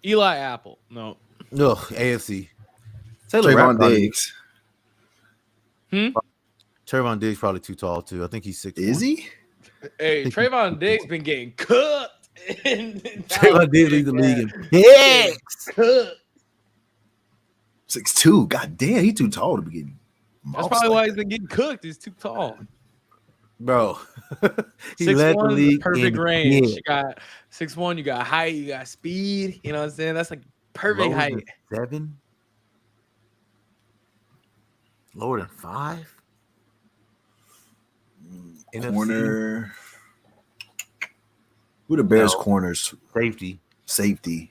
Eli Apple. No. No, AFC. Trayvon Diggs. Trayvon Diggs probably too tall too. I think he's 6'1". Is he? Hey, Trayvon Diggs been getting cooked. Trayvon Diggs leads the league. Yes. 6'2". God damn, he's too tall to be getting. That's probably why he's been getting cooked. He's too tall. Bro. He 6'1", led the league perfect range. You got 6'1", you got height, you got speed. You know what I'm saying? That's like perfect height. 7? Lower than 5? Corner. Who the Bears corners? Safety.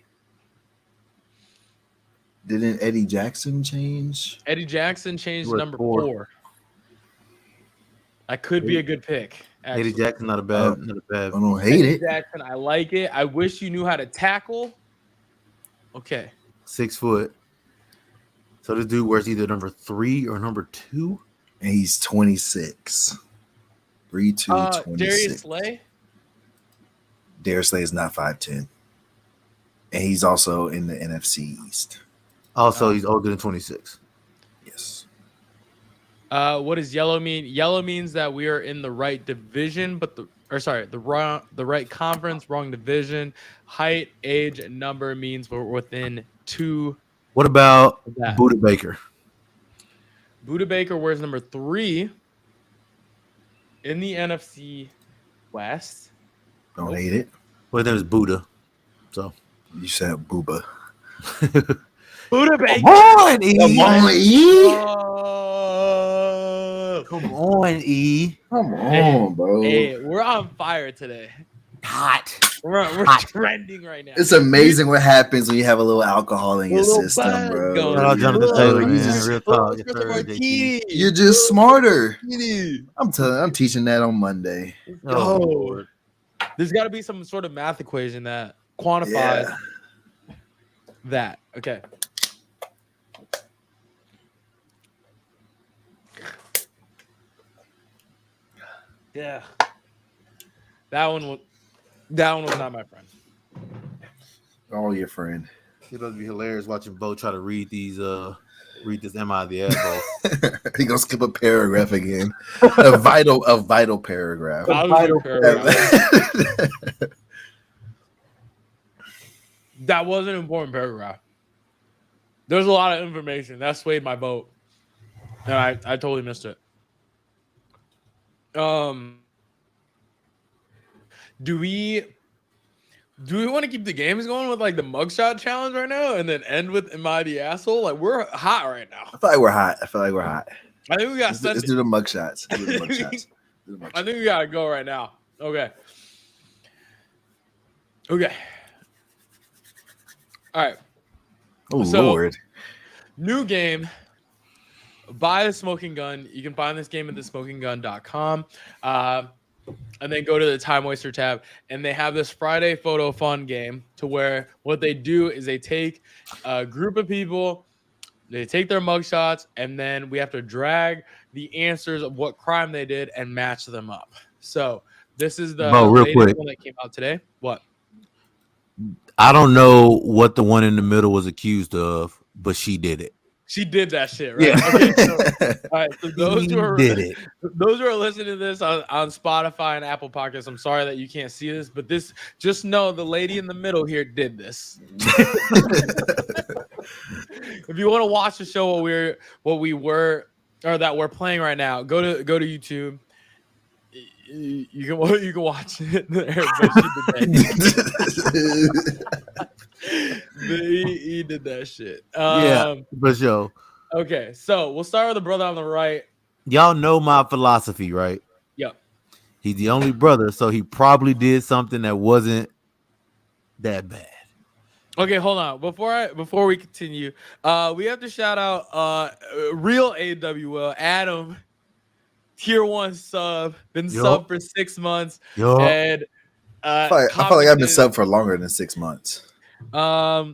Didn't Eddie Jackson change? Eddie Jackson changed to number 4. That could be a good pick. Actually. Eddie Jackson, not a bad. I don't hate Eddie it. Jackson, I like it. I wish you knew how to tackle. Okay. 6 foot. So this dude wears either number 3 or number 2. And he's 26. 3'2", 26. Darius Slay? Darius Slay is not 5'10". And he's also in the NFC East. Also, he's older than 26. Yes. What does yellow mean? Yellow means that we are in the right division, but the right conference, wrong division. Height, age, and number means we're within 2. What about Buda Baker? Buda Baker wears number 3 in the NFC West. Don't hate it. Well, there's Buda. So you said Booba. Buda Baker. Come on, E. Come on, E. Come on, E. Come on, bro. Hey, we're on fire today. Hot. We're Hot. trending right now. It's amazing what happens when you have a little alcohol in your system, bro. Shout out Jonathan Taylor, man. Real talk. You're just smarter. I'm teaching that on Monday. Oh, Lord. There's got to be some sort of math equation that quantifies that. Okay. Yeah. That one was not my friend. All your friend. It would be hilarious watching Bo try to read this MI the asshole. He gonna skip a paragraph again. a vital paragraph. That was an important paragraph. There's a lot of information that swayed my vote, and I totally missed it. Do we want to keep the games going with like the mugshot challenge right now, and then end with "Am I the asshole"? Like we're hot right now. I feel like we're hot. I think we got. Let's do the mugshots. I think we gotta go right now. Okay. All right. Oh, Lord. New game. Buy the Smoking Gun. You can find this game at thesmokinggun.com. and then go to the time waster tab, and they have this Friday photo fun game to where what they do is they take a group of people, they take their mugshots, and then we have to drag the answers of what crime they did and match them up. So this is the latest one that came out today. What? I don't know what the one in the middle was accused of, but she did it. She did that shit, right? Yeah. Okay, so, all right. So those who are listening to this on Spotify and Apple Podcasts, I'm sorry that you can't see this, but this, just know the lady in the middle here did this. If you want to watch the show that we're playing right now, go to YouTube. You can watch it there, but he did that shit. Yeah, for sure. Okay, so we'll start with the brother on the right. Y'all know my philosophy, right? Yep. He's the only brother, so he probably did something that wasn't that bad. Okay, hold on. Before we continue, we have to shout out real AWL Adam. Tier 1 sub, been sub for 6 months, and I feel like I've been sub for longer than 6 months.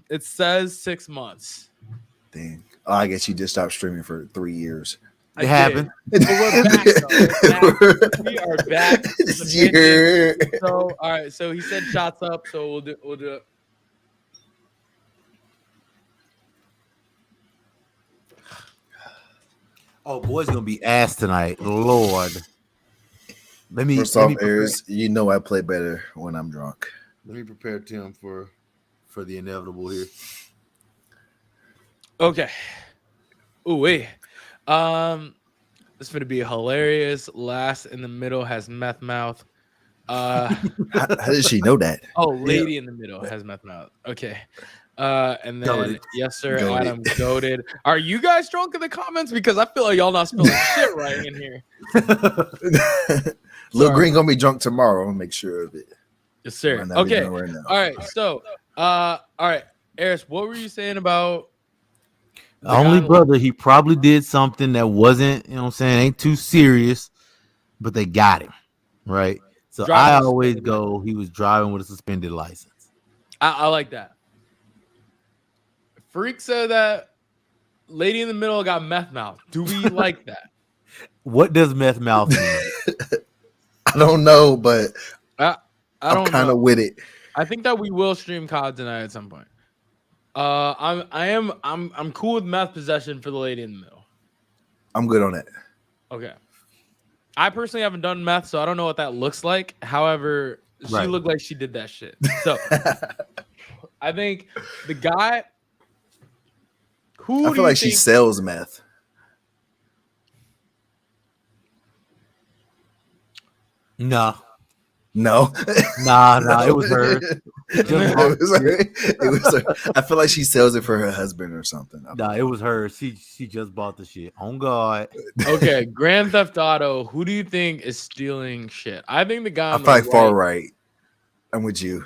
It says 6 months. Dang. Oh, I guess you just stopped streaming for 3 years. It happened. But we're back, though. We are back this year. So all right. So he said shots up. So we'll do it. Oh, boy's gonna be ass tonight, Lord. First off, Ayers, you know I play better when I'm drunk. Let me prepare Tim for the inevitable here. Okay. Ooh, wait. This is gonna be hilarious. Last in the middle has meth mouth. How did she know that? Oh, lady in the middle has meth mouth. Okay. And then goated. Yes, sir. Goated. Adam goated. Are you guys drunk in the comments? Because I feel like y'all not spilling shit right in here. Lil Green gonna be drunk tomorrow. I'll make sure of it. Yes, sir. Okay. Right, all right. So, all right, Eris, what were you saying about the only brother? He probably did something that wasn't, you know what I'm saying, ain't too serious, but they got him, right? So I always go, he was driving with a suspended license. I like that. Freak said that lady in the middle got meth mouth. Do we like that? What does meth mouth mean? I don't know, but I'm kind of with it. I think that we will stream COD tonight at some point. I'm cool with meth possession for the lady in the middle. I'm good on it. Okay. I personally haven't done meth, so I don't know what that looks like. However, she looked like she did that shit. So I think the guy. I feel like she sells meth. No. Nah. It was her. It was her. I feel like she sells it for her husband or something. Nah, it was her. She just bought the shit. On God. Okay, Grand Theft Auto. Who do you think is stealing shit? I think the guy. I feel like far right. I'm with you.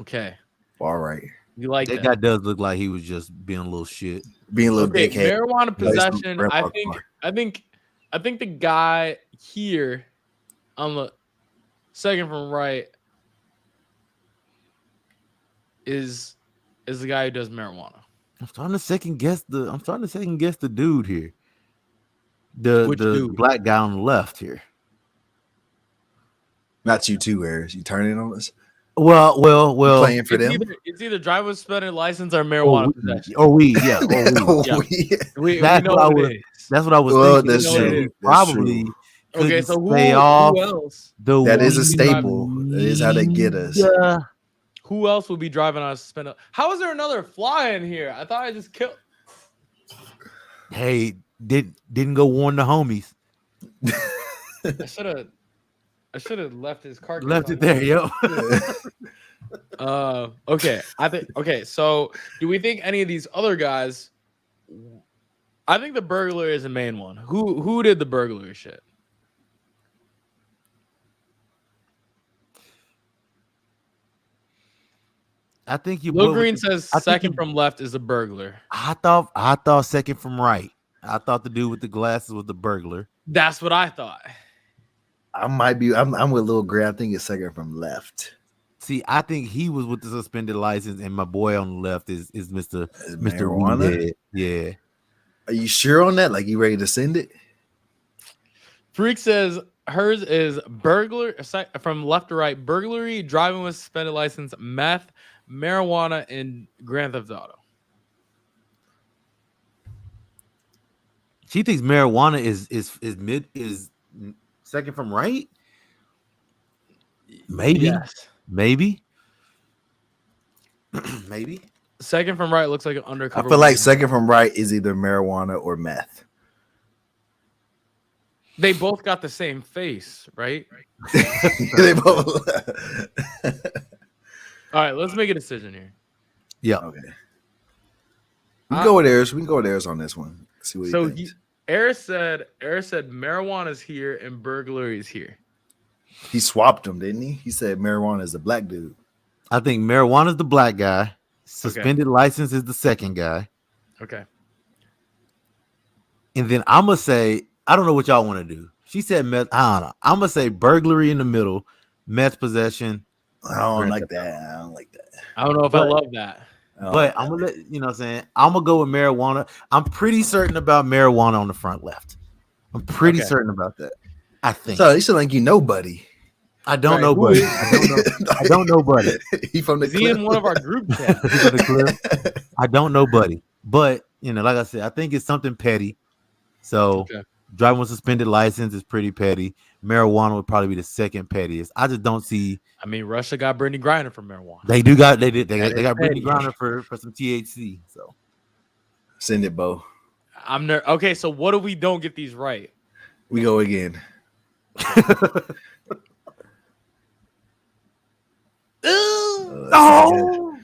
Okay. Far right. You like that guy does look like he was just being a little shit. Being a little dickhead. Marijuana possession. I think the guy here on the second from right is the guy who does marijuana. I'm starting to second guess the dude here. The black guy on the left here. Not you too, Ayers. You turning on us? Well, playing for them. It's either driver's suspended license or marijuana possession. Or weed, yeah. That's what I was thinking. That's true. Probably. Okay, so who else? That is a staple. That is how they get us. Yeah. Who else would be driving on a suspended? How is there another fly in here? I thought I just killed. Hey, didn't go warn the homies. I should have left his car. Left it there, yo. Okay. So do we think any of these other guys? I think the burglar is the main one. Who did the burglary shit? I think you. Lil Green says second from left is the burglar. I thought second from right. I thought the dude with the glasses was the burglar. That's what I thought. I'm with Lil Gray. I think it's second from left. See, I think he was with the suspended license, and my boy on the left is Mr. Marijuana? Weedhead. Yeah. Are you sure on that? Like, you ready to send it? Freak says hers is burglar from left to right: burglary, driving with suspended license, meth, marijuana, and Grand Theft Auto. She thinks marijuana is second from right. Maybe. Yes. Maybe. Maybe. Second from right looks like an undercover. I feel like second from right is either marijuana or meth. They both got the same face, right? They both. All right, let's make a decision here. Yeah. Okay. We can go with Eris. We can go with Eris on this one. See what he thinks. Eris said marijuana's here and burglary is here. He swapped them, didn't he? He said marijuana is the black dude. I think marijuana is the black guy. Suspended license is the second guy. Okay. And then I'm going to say, I don't know what y'all want to do. She said meth. I don't know. I'm going to say burglary in the middle, meth possession. I don't like that. I don't like that. I don't know if I love that. But I'm going to let, you know what I'm saying? I'm going to go with marijuana. I'm pretty certain about marijuana on the front left. I'm pretty certain about that. I think. So you sound like you know Buddy. I don't know Buddy. I don't know Buddy. He from the Is he in one of our group chats? I don't know Buddy. But, you know, like I said, I think it's something petty. So driving with suspended license is pretty petty. Marijuana would probably be the second pettiest. I just don't see. I mean, Russia got Brittney Griner for marijuana. They got Brittney Griner for some THC. So send it, Bo. Okay, so what if we don't get these right? We go again. Oh,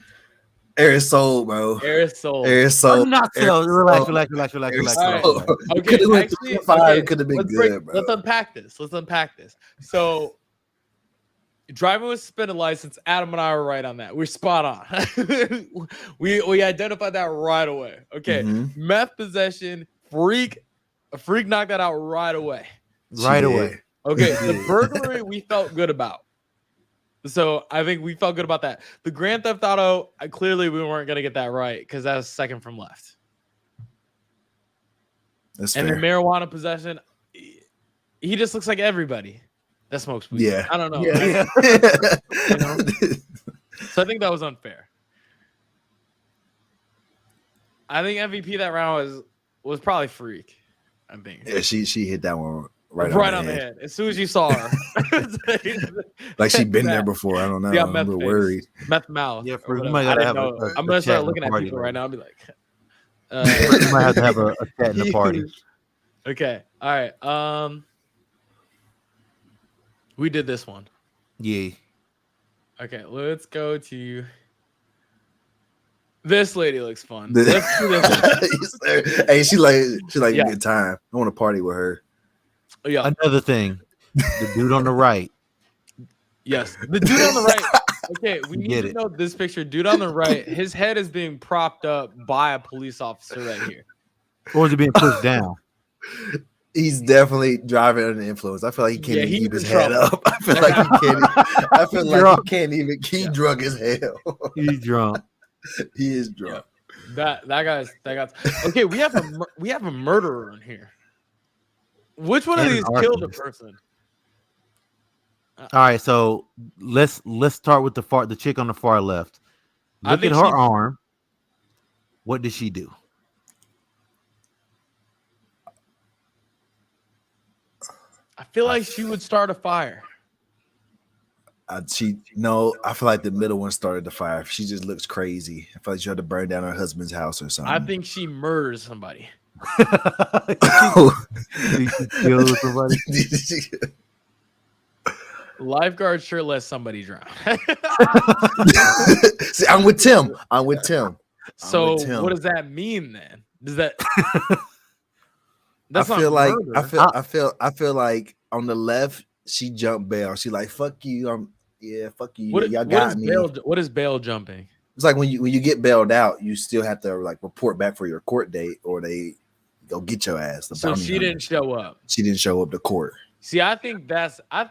Eris sold, bro. Eris sold. I'm not sold. Relax. Right. Okay, actually, it could have been good, bro. Let's unpack this. So, driving with suspended license, Adam and I were right on that. We're spot on. we identified that right away. Okay, meth possession, freak knocked that out right away. Away. Okay, the burglary we felt good about. So I think we felt good about that. The Grand Theft Auto, clearly we weren't gonna get that right because that was second from left. That's and fair. the marijuana possession, he just looks like everybody that smokes weed. Yeah, I don't know. Yeah. You know? So I think that was unfair. I think MVP that round was probably Freak. I think. Yeah, she hit that one right on the head. As soon as you saw her, like she'd been there before. I don't know. Yeah, I'm a little worried. Meth mouth. Yeah, I'm gonna start looking at people right now. I'll be like, you might have to have a chat in the party. Okay. All right. We did this one. Yeah. Okay, let's go to this lady. Looks fun. Let's do this. Hey, she like a good time. I want to party with her. Yeah. Another thing, the dude on the right. Yes, the dude on the right. Okay, we need to know this picture. Dude on the right, his head is being propped up by a police officer right here. Or is it being pushed down? He's definitely driving under the influence. I feel like he can't even keep his head up. I feel like he can't even. He's drunk as hell. He's drunk. He is drunk. That guy's. Okay, we have a murderer in here. Which one of these killed a person? All right, so let's start with the chick on the far left. Look at her arm. What did she do? I feel like she would start a fire. I feel like the middle one started the fire. She just looks crazy. I feel like she had to burn down her husband's house or something. I think she murders somebody. Kill somebody. Lifeguard sure lets somebody drown. See, I'm with Tim. So what does that mean then? Does that? I feel like on the left she jumped bail. She like fuck you. Fuck you. Y'all got me. What is bail jumping? It's like when you get bailed out, you still have to like report back for your court date, or they go get your ass. So she didn't show up. She didn't show up to court. See, I think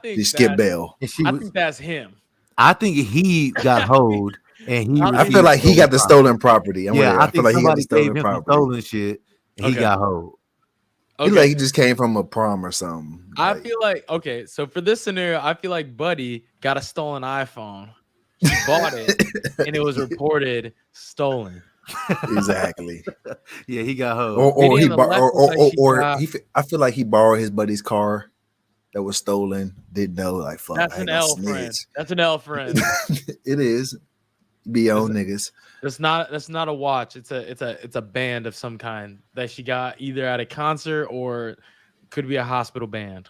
She skipped bail. I think that's him. I think he got hold and he. I feel like he got the stolen property. I feel think like he got somebody the stolen gave him some property. stolen shit and he got hold. Okay. Like he just came from a prom or something. I feel like so for this scenario, I feel like Buddy got a stolen iPhone. He bought it and it was reported stolen. Exactly. Yeah, he got hold. I feel like he borrowed his buddy's car that was stolen. Didn't know, like, fuck. That's an L friend. That's an L friend. It is. Be on niggas. That's not a watch. It's a band of some kind that she got either at a concert or could be a hospital band.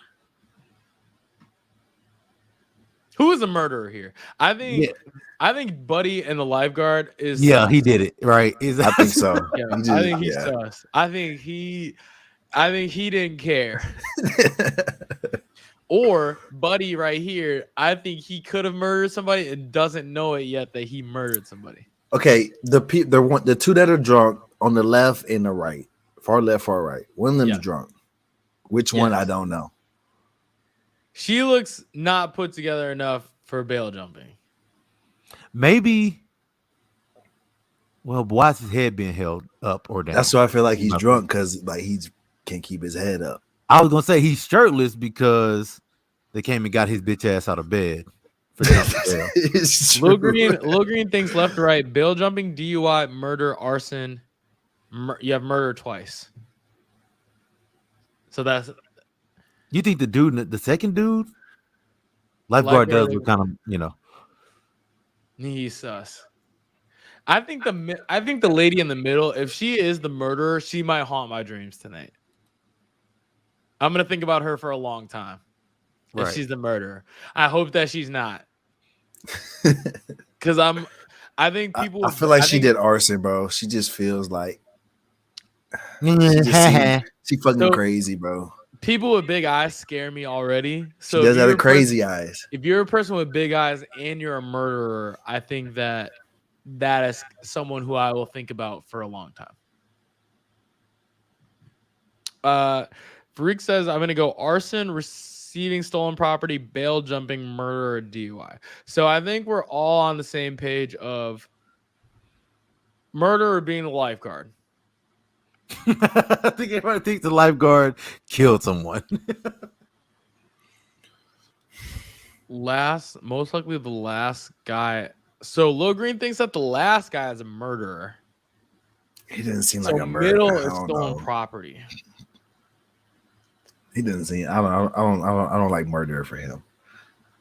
Who is the murderer here? I think Buddy and the lifeguard is. Yeah, he did it right. I think so. Yeah, I think he's sus. I think he didn't care. Or Buddy right here, I think he could have murdered somebody and doesn't know it yet that he murdered somebody. Okay, the two that are drunk on the left and the right, far left, far right. One of them's drunk. Which one? I don't know. She looks not put together enough for bail jumping. Maybe. Well, why's his head being held up or down? That's why I feel like he's drunk, because like he can't keep his head up. I was gonna say he's shirtless because they came and got his bitch ass out of bed. Lil Green thinks left to right: bail jumping, DUI, murder, arson. You have murder twice. So that's. You think the second dude, lifeguard does look kind of, He's sus. I think the lady in the middle, if she is the murderer, she might haunt my dreams tonight. I'm gonna think about her for a long time. If she's the murderer, I hope that she's not. Because I think people. I feel like she did arson, bro. She just feels like she fucking crazy, bro. People with big eyes scare me already. So she does have crazy eyes. If you're a person with big eyes and you're a murderer, I think that is someone who I will think about for a long time. Farouk says, I'm going to go arson, receiving stolen property, bail jumping, murder, or DUI. So I think we're all on the same page of murder or being a lifeguard. I think everybody thinks the lifeguard killed someone. Most likely the last guy. So Lil Green thinks that the last guy is a murderer. He doesn't seem like a murderer. Middle is stolen property. He doesn't seem. I don't like murderer for him.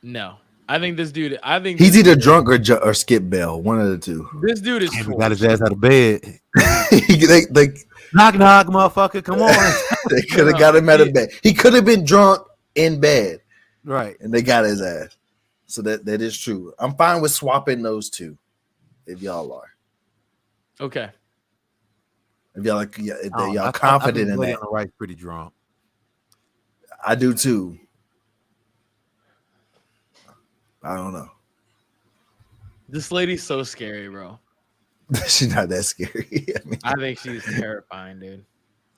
No, I think this dude. He's either drunk or skip bail. One of the two. This dude is. He got his ass out of bed. they knock, motherfucker! Come on. They could have got him out of bed. He could have been drunk in bed, right? And they got his ass. So that is true. I'm fine with swapping those two, if y'all are. Okay. If y'all like, y'all confident in that. Right, pretty drunk. I do too. I don't know. This lady's so scary, bro. She's not that scary. I think she's terrifying, dude.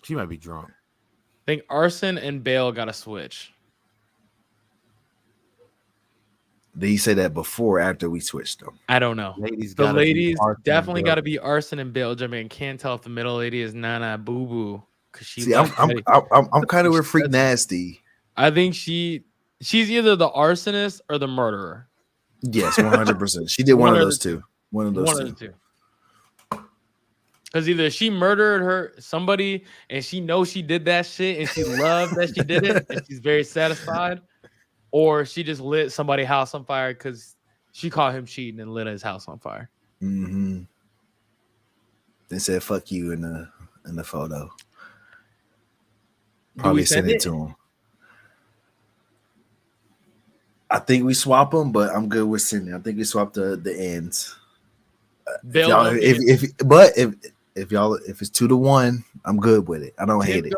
She might be drunk. I think arson and bail got to switch. Did he say that before or after we switched them? I don't know. The ladies definitely got to be arson and bail jumping. Can't tell if the middle lady is Nana Boo Boo. See, I'm kind of with Freak Nasty. I think she's either the arsonist or the murderer. Yes, 100%. She did one of those two. One of those two. Because either she murdered somebody and she knows she did that shit and she loved that she did it and she's very satisfied, or she just lit somebody's house on fire because she caught him cheating and lit his house on fire. Mm-hmm. They said "fuck you" in the photo. Probably send it to him. I think we swap them, but I'm good with sending. I think we swap the ends. If it's 2-1, I'm good with it. I don't hate it.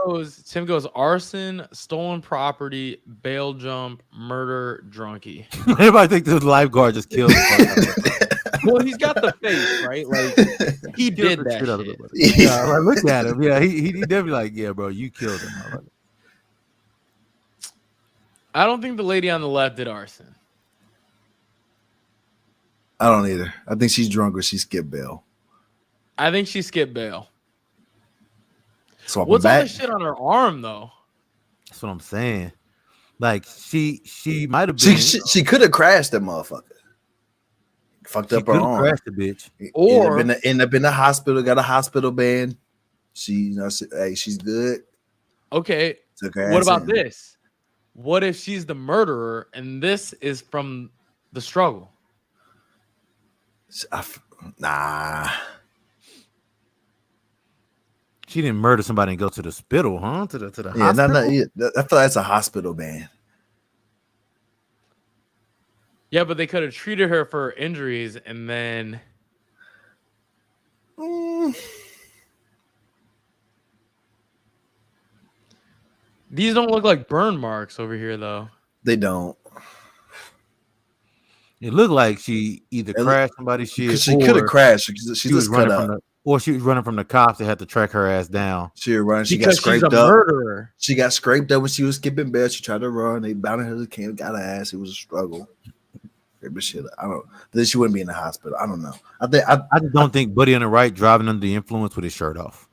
Tim goes arson, stolen property, bail jump, murder, drunkie. Everybody think the lifeguard just killed him. Well, he's got the face, right? Like he did that shit. Yeah, like, look at him. Yeah, he definitely like, yeah, bro, you killed him. I don't think the lady on the left did arson. I don't either. I think she's drunk or she skipped bail. I think she skipped bail. Swapping What's all back. this shit on her arm though? That's what I'm saying. Like she might have been. She could have crashed that motherfucker. Fucked up her arm. Crashed the bitch. Or end up in the hospital. Got a hospital ban. She's good. Okay. What about this? What if she's the murderer and this is from the struggle? Nah. She didn't murder somebody and go to the hospital, huh? To the Yeah, hospital. I feel like that's a hospital ban. Yeah, but they could have treated her for injuries and then. These don't look like burn marks over here, though. They don't. It looked like she either crashed somebody's shit. She could have crashed. She was just running cut from up. or she was running from the cops that had to track her ass down. She was running. She because got scraped she's a up. Murderer. She got scraped up when she was skipping bail. She tried to run. They bounded her to the camp, got her ass. It was a struggle. Shit, I don't. Then she wouldn't be in the hospital. I don't know. I just don't think Buddy on the right driving under the influence with his shirt off.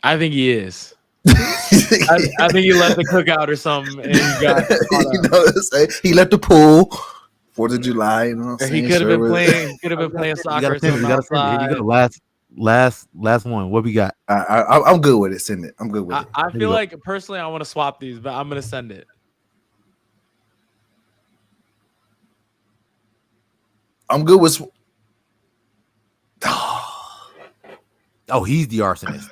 I think he is. I think he left the cookout or something, and he got. He left the pool. 4th of July. You know what I'm saying? He could have been playing. Could have been playing soccer. You got last one. What we got? I'm good with it. Send it. I'm good with it. I feel like personally, I want to swap these, but I'm gonna send it. I'm good with. Oh, he's the arsonist.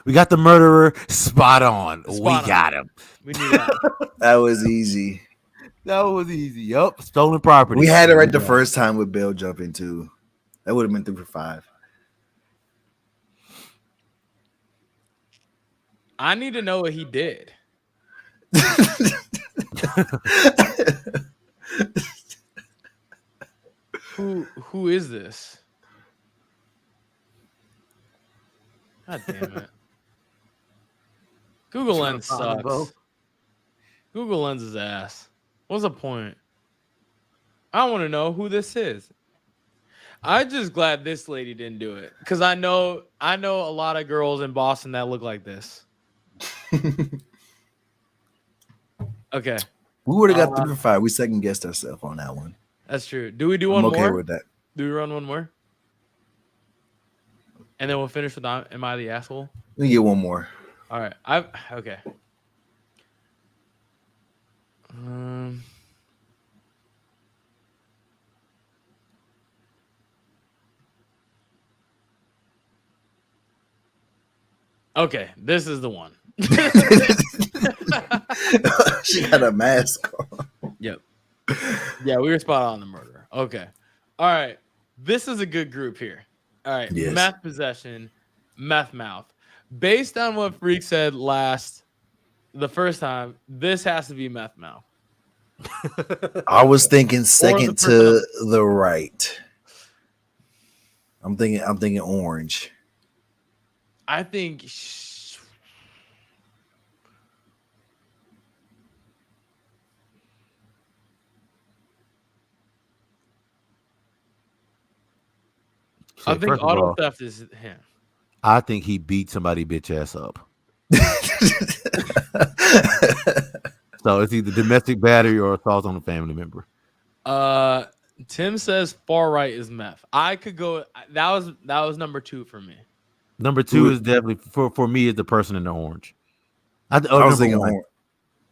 We got the murderer. Spot on. We got him. We knew that. That was easy. That was easy. Yup. Stolen property. We had it right the first time with Bill jumping too. That would have been 3 for 5. I need to know what he did. Who is this? God damn it. Google Lens sucks. Google Lens is ass. What's the point? I want to know who this is. I'm just glad this lady didn't do it because I know a lot of girls in Boston that look like this. Okay. We would have got 3 for 5. We second guessed ourselves on that one. That's true. Do we do one more? I'm okay with that. Do we run one more? And then we'll finish with Am I the Asshole? We get one more. All right. Okay. Okay, this is the one. She got a mask on. Yep. Yeah, we were spot on the murder. Okay. All right. This is a good group here. All right. Yes. Meth possession, meth mouth. Based on what Freak said the first time, this has to be meth mouth. I was thinking second to the right. I'm thinking orange. I think auto theft is him. I think he beat somebody bitch ass up. So it's either domestic battery or assault on a family member. Tim says far right is meth. I could go. That was number 2 for me. Number 2 is definitely for me is the person in the orange. I was thinking orange.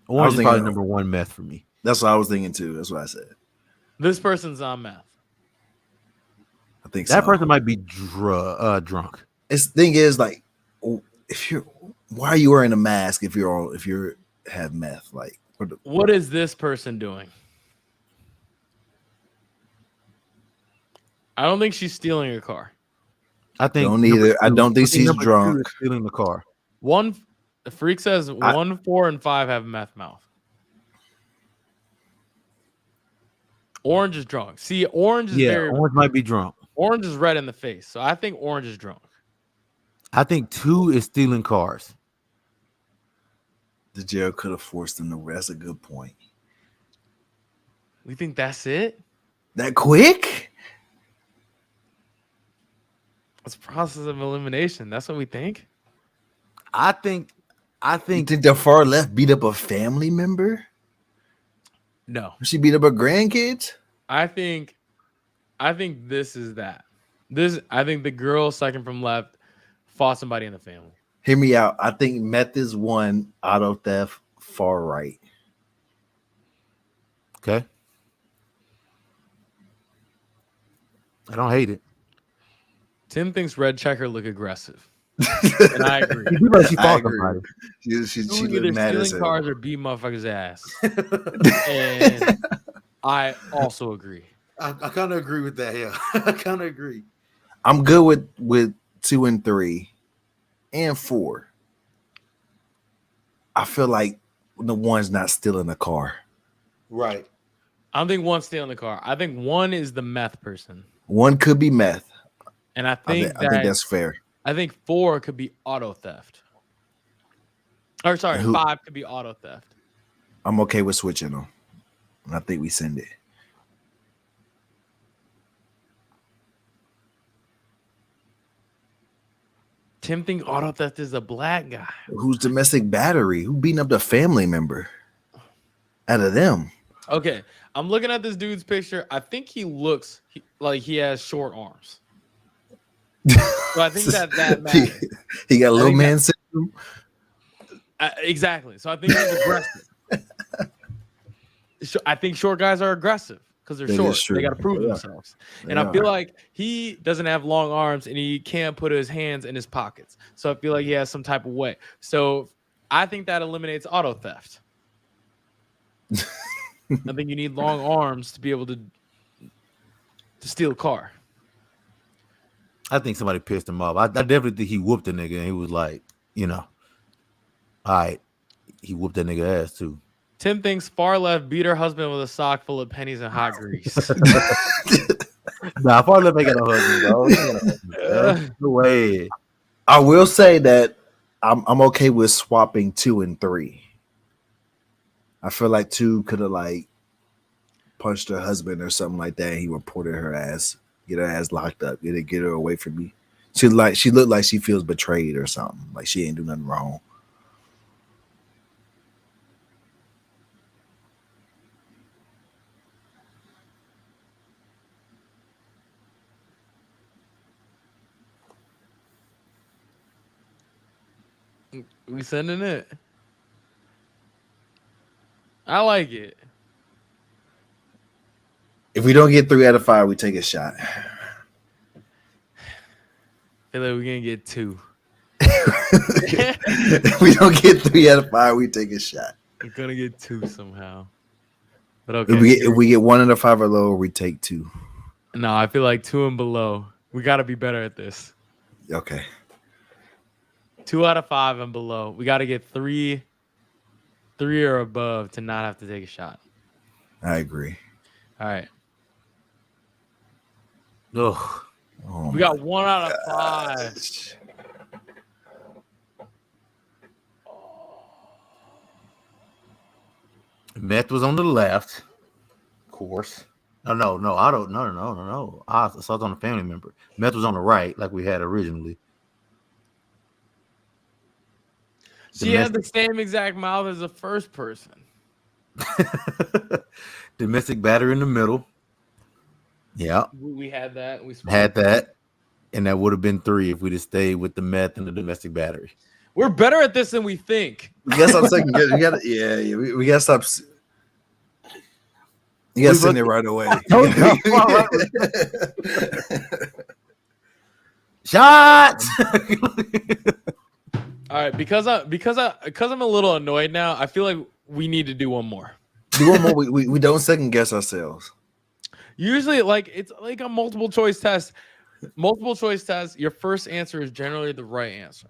Orange is probably number 1 meth for me. That's what I was thinking too. That's what I said. This person's on meth. I think that person might be drunk. The thing is, like, why are you wearing a mask if you have meth? Like, what is this person doing? I don't think she's stealing a car. I think I don't think she's drunk. Stealing the car. The Freak says 1, 4, and 5 have meth mouth. Orange is drunk. See, orange might be drunk. Orange is red in the face, so I think orange is drunk. I think 2 is stealing cars. The jail could have forced them to rest. That's a good point. We think that's it? That quick? It's a process of elimination. That's what we think? I think You think the far left beat up a family member? No. She beat up her grandkids? I think this is that. I think the girl second from left fought somebody in the family. Hear me out. I think meth is one, auto theft far right. okay. I don't hate it. Tim thinks red checker look aggressive. And I agree. You know she I fought agree. somebody. She Doing looked either mad as stealing hell. cars or beat motherfuckers' ass. And I also agree. I kind of agree with that. Yeah, I kind of agree. I'm good with 2 and 3 and 4. I feel like the one's not still in the car. Right. I don't think one's stealing the car. I think one is the meth person. One could be meth. And I I think think that's fair. I think 4 could be auto theft. Or sorry, 5 could be auto theft. I'm okay with switching them. And I think we send it. Tim think auto theft is a black guy. Who's domestic battery? Who beating up the family member? Out of them. Okay, I'm looking at this dude's picture. I think he looks like he has short arms. So I think that matters. He got a little man syndrome. Exactly. So I think he's aggressive. I think short guys are aggressive because they're short. They got to prove themselves. And I feel like he doesn't have long arms and he can't put his hands in his pockets. So I feel like he has some type of way. So I think that eliminates auto theft. I think you need long arms to be able to steal a car. I think somebody pissed him off. I definitely think he whooped the nigga and he was like, all right, he whooped that nigga ass too. Tim thinks far left beat her husband with a sock full of pennies and hot grease. Nah, far left ain't got no husband, bro. No way. I will say that I'm okay with swapping 2 and 3. I feel like 2 could have like punched her husband or something like that. And he reported her ass, get her ass locked up, get her away from me. She looked like she feels betrayed or something. Like she ain't do nothing wrong. We sending it. I like it. If we don't get 3 out of 5, we take a shot. I feel like we're gonna get 2. If we don't get 3 out of 5, we take a shot. We're gonna get 2 somehow. But okay. If we get 1 out of 5 or lower, we take 2. No, I feel like 2 and below. We got to be better at this. Okay. 2 out of 5 and below. We got to get 3 or above to not have to take a shot. I agree. All right. Ugh. Oh We got 1 out of 5. gosh. Meth was on the left, of course. No. I don't. No. I saw it on a family member. Meth was on the right, like we had originally. She had the same exact mouth as the first person. Domestic battery in the middle. Yeah. We had that. We had that. And that would have been 3 if we'd have stayed with the meth and the domestic battery. We're better at this than we think. We gotta stop second guessing. We gotta stop. You gotta send it right away. Shots. All right, because I'm a little annoyed now. I feel like we need to do one more. Do one more. We don't second guess ourselves. Usually, like it's like a multiple choice test. Multiple choice test. Your first answer is generally the right answer.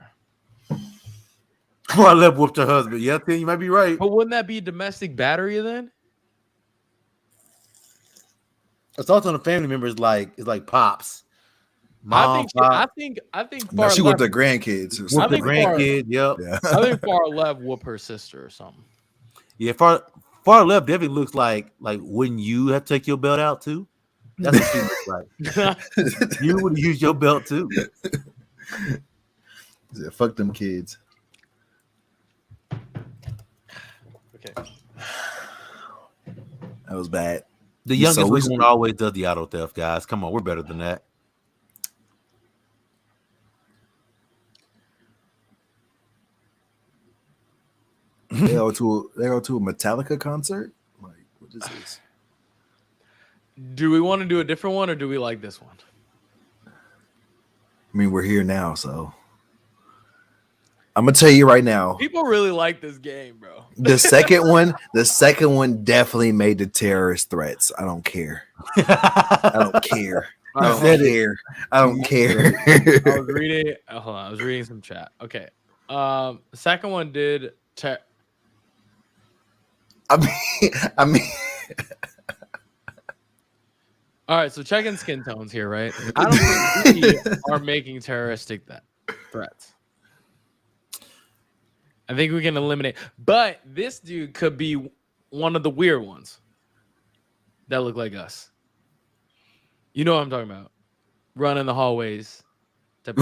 I left whooped her husband. Yeah, Tim, you might be right. But wouldn't that be domestic battery then? Assault on a family member is like pops. Mom, I think No, far she left. with the grandkids. Or with something. the think far- grandkid. Yep. Yeah. I think far left whoop her sister or something. Yeah, far left definitely looks like wouldn't you have to take your belt out too? That's what she looks like. You would use your belt too. Yeah, fuck them kids. Okay. That was bad. The You youngest so- we want always does the auto theft, guys. Come on, we're better than that. They go to a Metallica concert. Like, what is this? Do we want to do a different one or do we like this one? I mean, we're here now, so I'm gonna tell you right now. People really like this game, bro. The second one definitely made the terrorist threats. I don't care. I don't care. I don't care. I don't care. I was reading. Hold on, I was reading some chat. Okay. The second one did. I mean. All right, so checking skin tones here, right? I don't think we are making terroristic threats. I think we can eliminate, but this dude could be one of the weird ones that look like us. You know what I'm talking about? Running the hallways. What?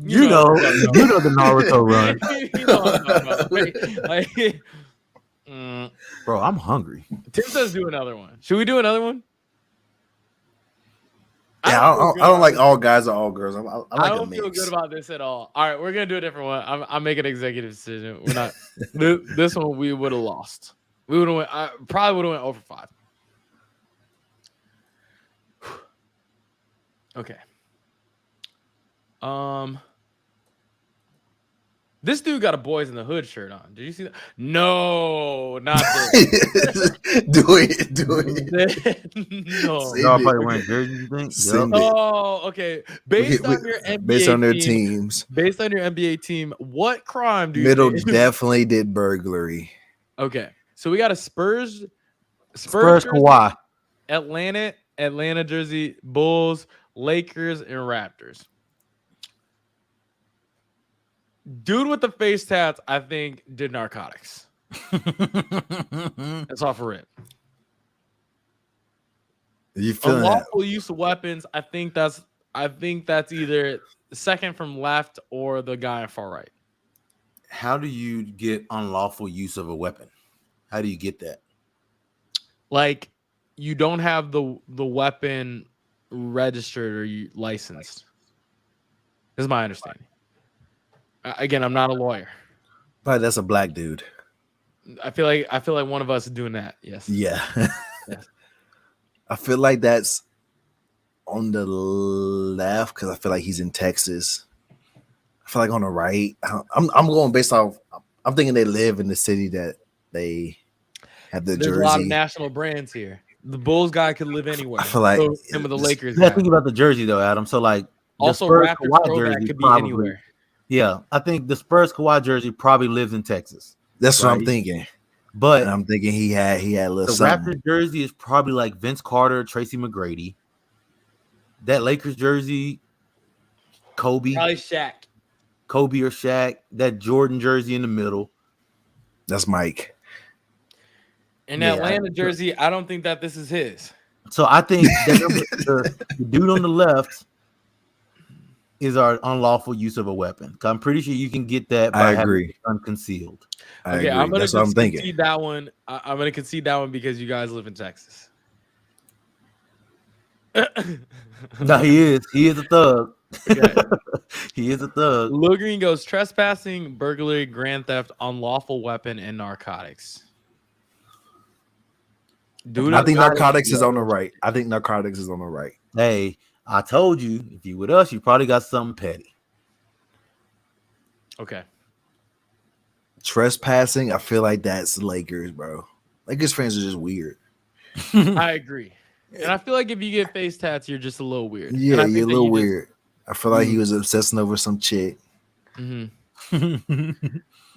You know the Naruto run. You know what I'm talking about. Wait, Bro, I'm hungry. Tim says do another one. Should we do another one? Yeah, I don't like all guys or all girls. I like I a don't feel mix. good about this at all. All right, we're gonna do a different one. I'm making an executive decision. We're not. This one we would have lost. We would have went. I probably would have went over 5. Okay. This dude got a Boys in the Hood shirt on. Did you see that? No, not this. do it. No. Y'all probably wearing jerseys, you think? Send Yup. it. Oh, okay. Based on your NBA Based on their team, teams. based on your NBA team, what crime do you Middle think? definitely did burglary. Okay, so we got a Spurs Spurs jersey, Kawhi. Atlanta jersey, Bulls, Lakers, and Raptors. Dude with the face tats, I think, did narcotics. That's off for it. You feeling that? Unlawful use of weapons. I think that's either the second from left or the guy on far right. How do you get unlawful use of a weapon? How do you get that? Like, you don't have the weapon registered or licensed. This is my understanding. Again, I'm not a lawyer. But that's a black dude. I feel like one of us is doing that. Yes. Yeah. Yes. I feel like that's on the left because I feel like he's in Texas. I feel like on the right. I'm going based off. I'm thinking they live in the city that they have the There's jersey. a lot of national brands here. The Bulls guy could live anywhere. I feel like so some of the Lakers. Yeah, guy. think about the jersey though, Adam. So like the Also, Spurs Raptors Kawhi throwback jersey could be probably- anywhere. Yeah, I think the Spurs Kawhi jersey probably lives in Texas. That's what I'm right? thinking. But And I'm thinking he had a little the something. Raptors jersey is probably like Vince Carter, Tracy McGrady. That Lakers jersey, Kobe Probably Shaq. or Shaq. That Jordan jersey in the middle. That's Mike. In Yeah, Atlanta jersey, I don't think that this is his. So I think that the dude on the left is our unlawful use of a weapon. I'm pretty sure you can get that by I agree. having it unconcealed. I Okay, agree. I'm gonna That's what I'm thinking. concede that one. I'm gonna concede that one because you guys live in Texas. No, he is. He is a thug. Okay. He is a thug. Lil Green goes trespassing, burglary, grand theft, unlawful weapon, and narcotics. Dude, I think narcotics is on the right. I think narcotics is on the right. Hey, I told you, if you with us, you probably got something petty. Okay. Trespassing, I feel like that's Lakers, bro. Lakers fans are just weird. I agree. And I feel like if you get face tats, you're just a little weird. And I Yeah, think you're a that little you just- weird. I feel like he was obsessing over some chick. Mhm.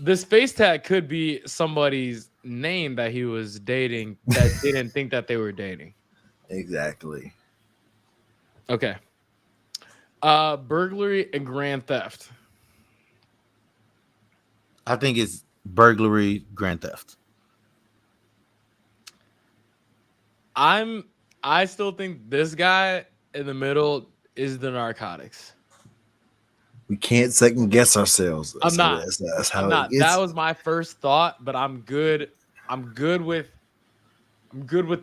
This face tat could be somebody's name that he was dating that didn't think that they were dating. Exactly. Okay. Burglary and grand theft. I think it's burglary, grand theft. I still think this guy in the middle is the narcotics. We can't second guess ourselves. I'm not. That's how I'm it not. gets. That was my first thought, but I'm good. I'm good with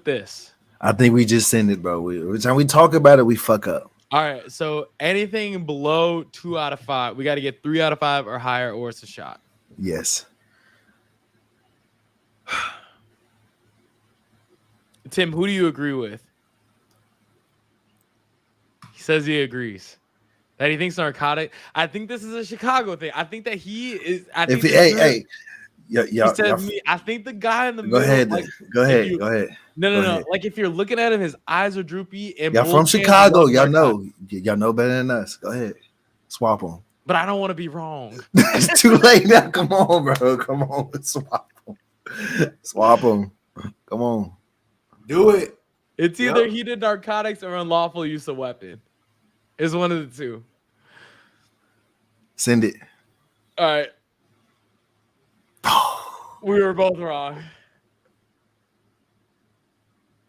this. I think we just send it, bro. Every time we talk about it, we fuck up. All right. So anything below 2 out of 5, we got to get 3 out of 5 or higher, or it's a shot. Yes. Tim, who do you agree with? He says he agrees. That he thinks narcotic. I think this is a Chicago thing. I think that he is. I think Hey. He says me. I think the guy in the Go middle. ahead. Like, go ahead. No. Like if you're looking at him, his eyes are droopy. And y'all from Chicago. Y'all know better than us. Go ahead. Swap them. But I don't want to be wrong. It's too late now. Come on, bro. Come on. Swap them. Swap them. Come on. Do it. It's either he did narcotics or unlawful use of weapon. It's one of the two. Send it. All right. We were both wrong.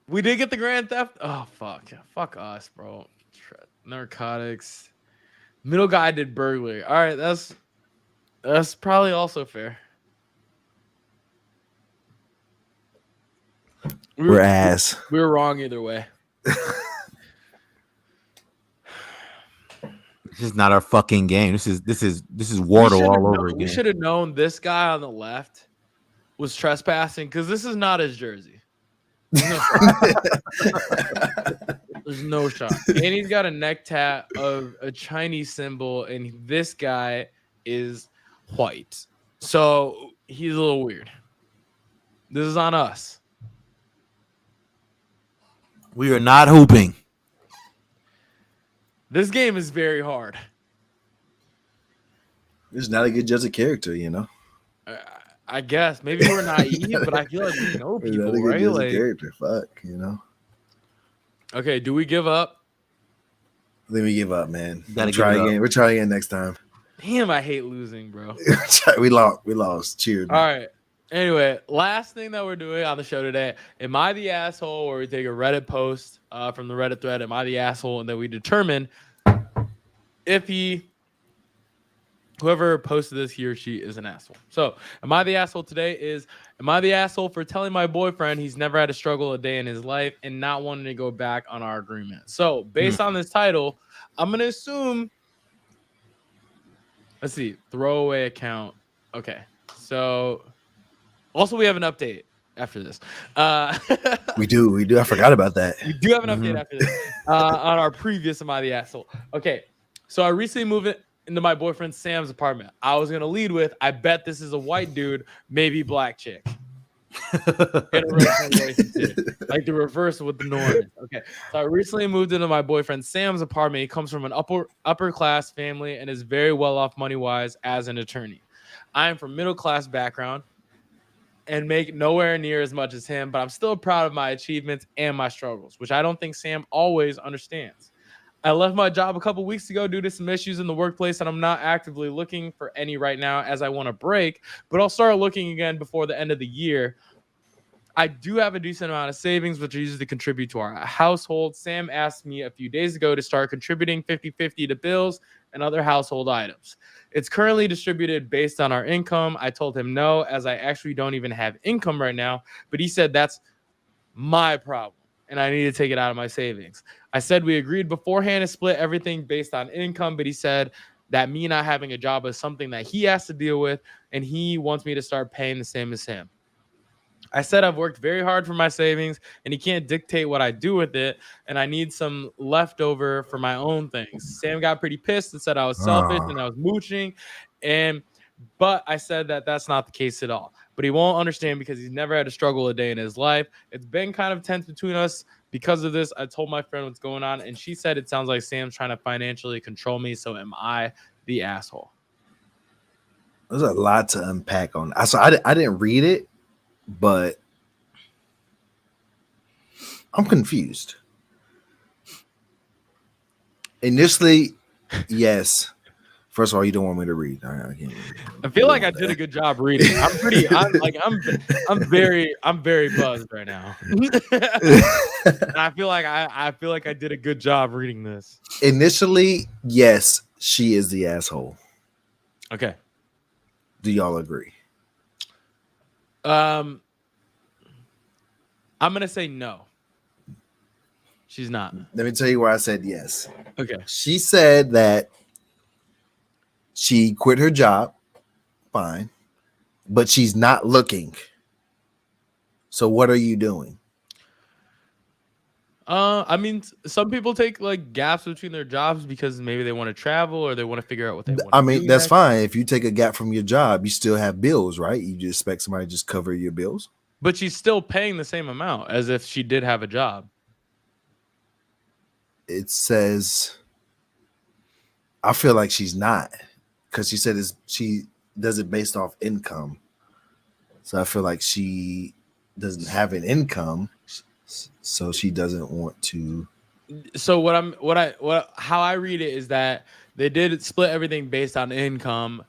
We did get the grand theft. Oh, fuck. Fuck us, bro. Narcotics. Middle guy did burglary. All right, that's probably also fair. We're ass. We were wrong either way. This is not our fucking game. This is Weddle all over again. We should have known this guy on the left was trespassing because this is not his jersey. There's no shot. And he's got a neck tat of a Chinese symbol, and this guy is white. So he's a little weird. This is on us. We are not hooping. This game is very hard. It's not a good judge of character, you know. I guess maybe we're naive, but I feel like we know people, not a good right? judge Like, of character, fuck, you know. Okay, do we give up? I think we give up, man. Gotta try give it again. up. We'll try again next time. Damn, I hate losing, bro. We lost. Cheers. All right. Anyway, last thing that we're doing on the show today, am I the asshole? Where we take a Reddit post from the Reddit thread, am I the asshole? And then we determine if whoever posted this, he or she is an asshole. So, am I the asshole today? Am I the asshole for telling my boyfriend he's never had to struggle a day in his life and not wanting to go back on our agreement? So, based on this title, I'm going to assume, let's see, throwaway account. Okay. So, also we have an update after this. We do. I forgot about that. We do have an update after this on our previous Am I the Asshole? Okay. So, I recently moved into my boyfriend Sam's apartment. I was gonna lead with, I bet this is a white dude, maybe black chick. Like the reverse of what the norm is. Okay. So I recently moved into my boyfriend Sam's apartment. He comes from an upper class family and is very well off money wise as an attorney. I am from middle class background and make nowhere near as much as him, but I'm still proud of my achievements and my struggles, which I don't think Sam always understands. I left my job a couple weeks ago due to some issues in the workplace, and I'm not actively looking for any right now as I want a break, but I'll start looking again before the end of the year. I do have a decent amount of savings, which I use to contribute to our household. Sam asked me a few days ago to start contributing 50-50 to bills and other household items. It's currently distributed based on our income. I told him no, as I actually don't even have income right now, but he said that's my problem and I need to take it out of my savings. I said we agreed beforehand to split everything based on income, but he said that me not having a job is something that he has to deal with, and he wants me to start paying the same as him. I said I've worked very hard for my savings, and he can't dictate what I do with it, and I need some leftover for my own things. Sam got pretty pissed and said I was selfish and I was mooching, but I said that that's not the case at all. But he won't understand because he's never had to struggle a day in his life. It's been kind of tense between us because of this. I told my friend what's going on, and she said it sounds like Sam's trying to financially control me. So am I the asshole? There's a lot to unpack on. So I didn't read it, but I'm confused. Initially, yes. First of all, you don't want me to read. I can't read. I feel like I did a good job reading. I'm very buzzed right now. And I feel like I did a good job reading this. Initially, yes, she is the asshole. Okay. Do y'all agree? I'm gonna say no. She's not. Let me tell you why I said yes. Okay. She said that she quit her job, fine, but she's not looking. So what are you doing? I mean, some people take like gaps between their jobs because maybe they want to travel or they want to figure out what they want. I mean, that's fine. If you take a gap from your job, you still have bills, right? You just expect somebody to just cover your bills. But she's still paying the same amount as if she did have a job. It says, I feel like she's not, because she said she does it based off income. So I feel like she doesn't have an income, so she doesn't want to. So how I read it is that they did split everything based on income.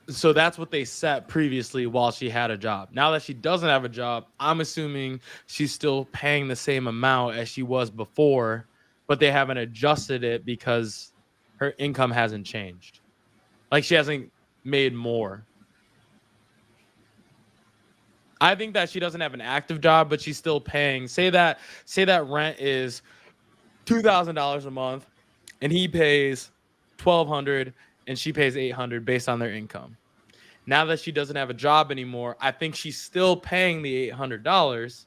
So that's what they set previously while she had a job. Now that she doesn't have a job, I'm assuming she's still paying the same amount as she was before, but they haven't adjusted it because her income hasn't changed. Like she hasn't made more. I think that she doesn't have an active job, but she's still paying. Say that rent is $2,000 a month, and he pays $1,200, and she pays $800 based on their income. Now that she doesn't have a job anymore, I think she's still paying the $800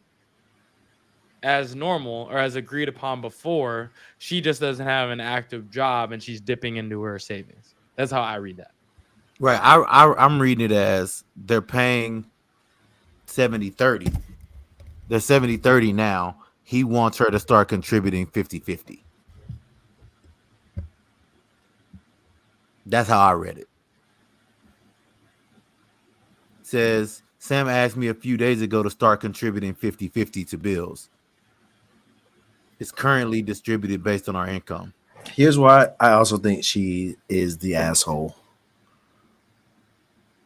as normal or as agreed upon before. She just doesn't have an active job, and she's dipping into her savings. That's how I read that. Right. I'm reading it as they're paying 70-30. They're 70-30 now. He wants her to start contributing 50-50. That's how I read it. It says, Sam asked me a few days ago to start contributing 50-50 to bills. It's currently distributed based on our income. Here's why I also think she is the asshole.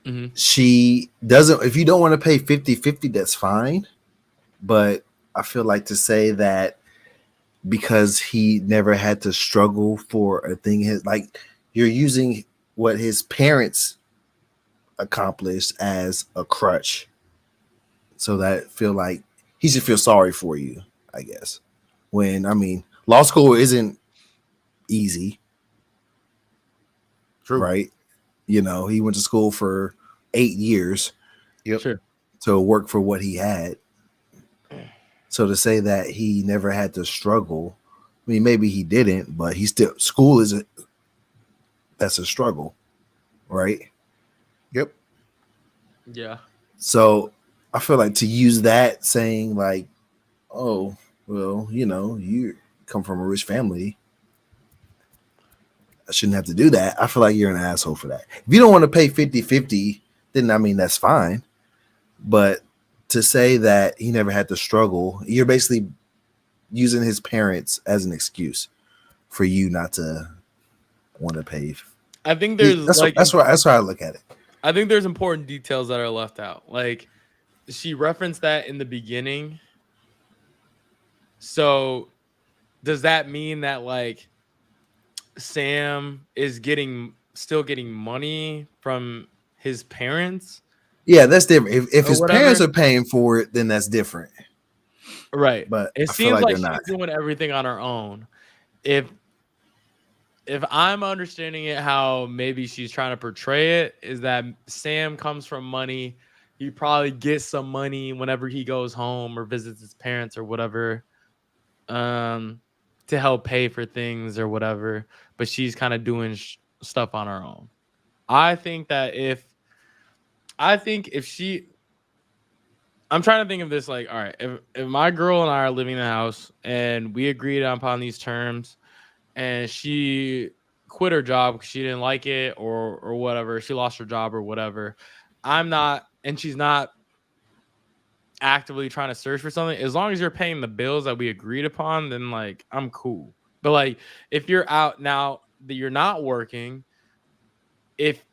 Mm-hmm. She doesn't, if you don't want to pay 50-50, that's fine. But I feel like to say that because he never had to struggle for a thing, like you're using what his parents accomplished as a crutch. So that I feel like he should feel sorry for you, I guess. When, I mean, law school isn't easy. True. Right? You know, he went to school for 8 years. Yep. Sure. To work for what he had. So to say that he never had to struggle, I mean, maybe he didn't, but he still, school isn't, that's a struggle, right? Yep. Yeah. So I feel like to use that saying like, oh, well, you know, you come from a rich family, I shouldn't have to do that. I feel like you're an asshole for that. If you don't want to pay 50-50, then I mean, that's fine. But to say that he never had to struggle, you're basically using his parents as an excuse for you not to want to pay. I think there's that's why I look at it. I think there's important details that are left out. Like she referenced that in the beginning. So does that mean that like Sam is still getting money from his parents? Yeah, that's different. If his whatever. parents are paying for it, then that's different. Right. But it seems like she's doing everything on her own. If I'm understanding it how maybe she's trying to portray it, is that Sam comes from money. He probably gets some money whenever he goes home or visits his parents or whatever, to help pay for things or whatever. But she's kind of doing stuff on her own. I think if she, I'm trying to think of this like, all right, if my girl and I are living in the house and we agreed upon these terms and she quit her job because she didn't like it or whatever, she lost her job or whatever, and she's not actively trying to search for something, as long as you're paying the bills that we agreed upon, then like I'm cool. But like, if you're out now that you're not working, if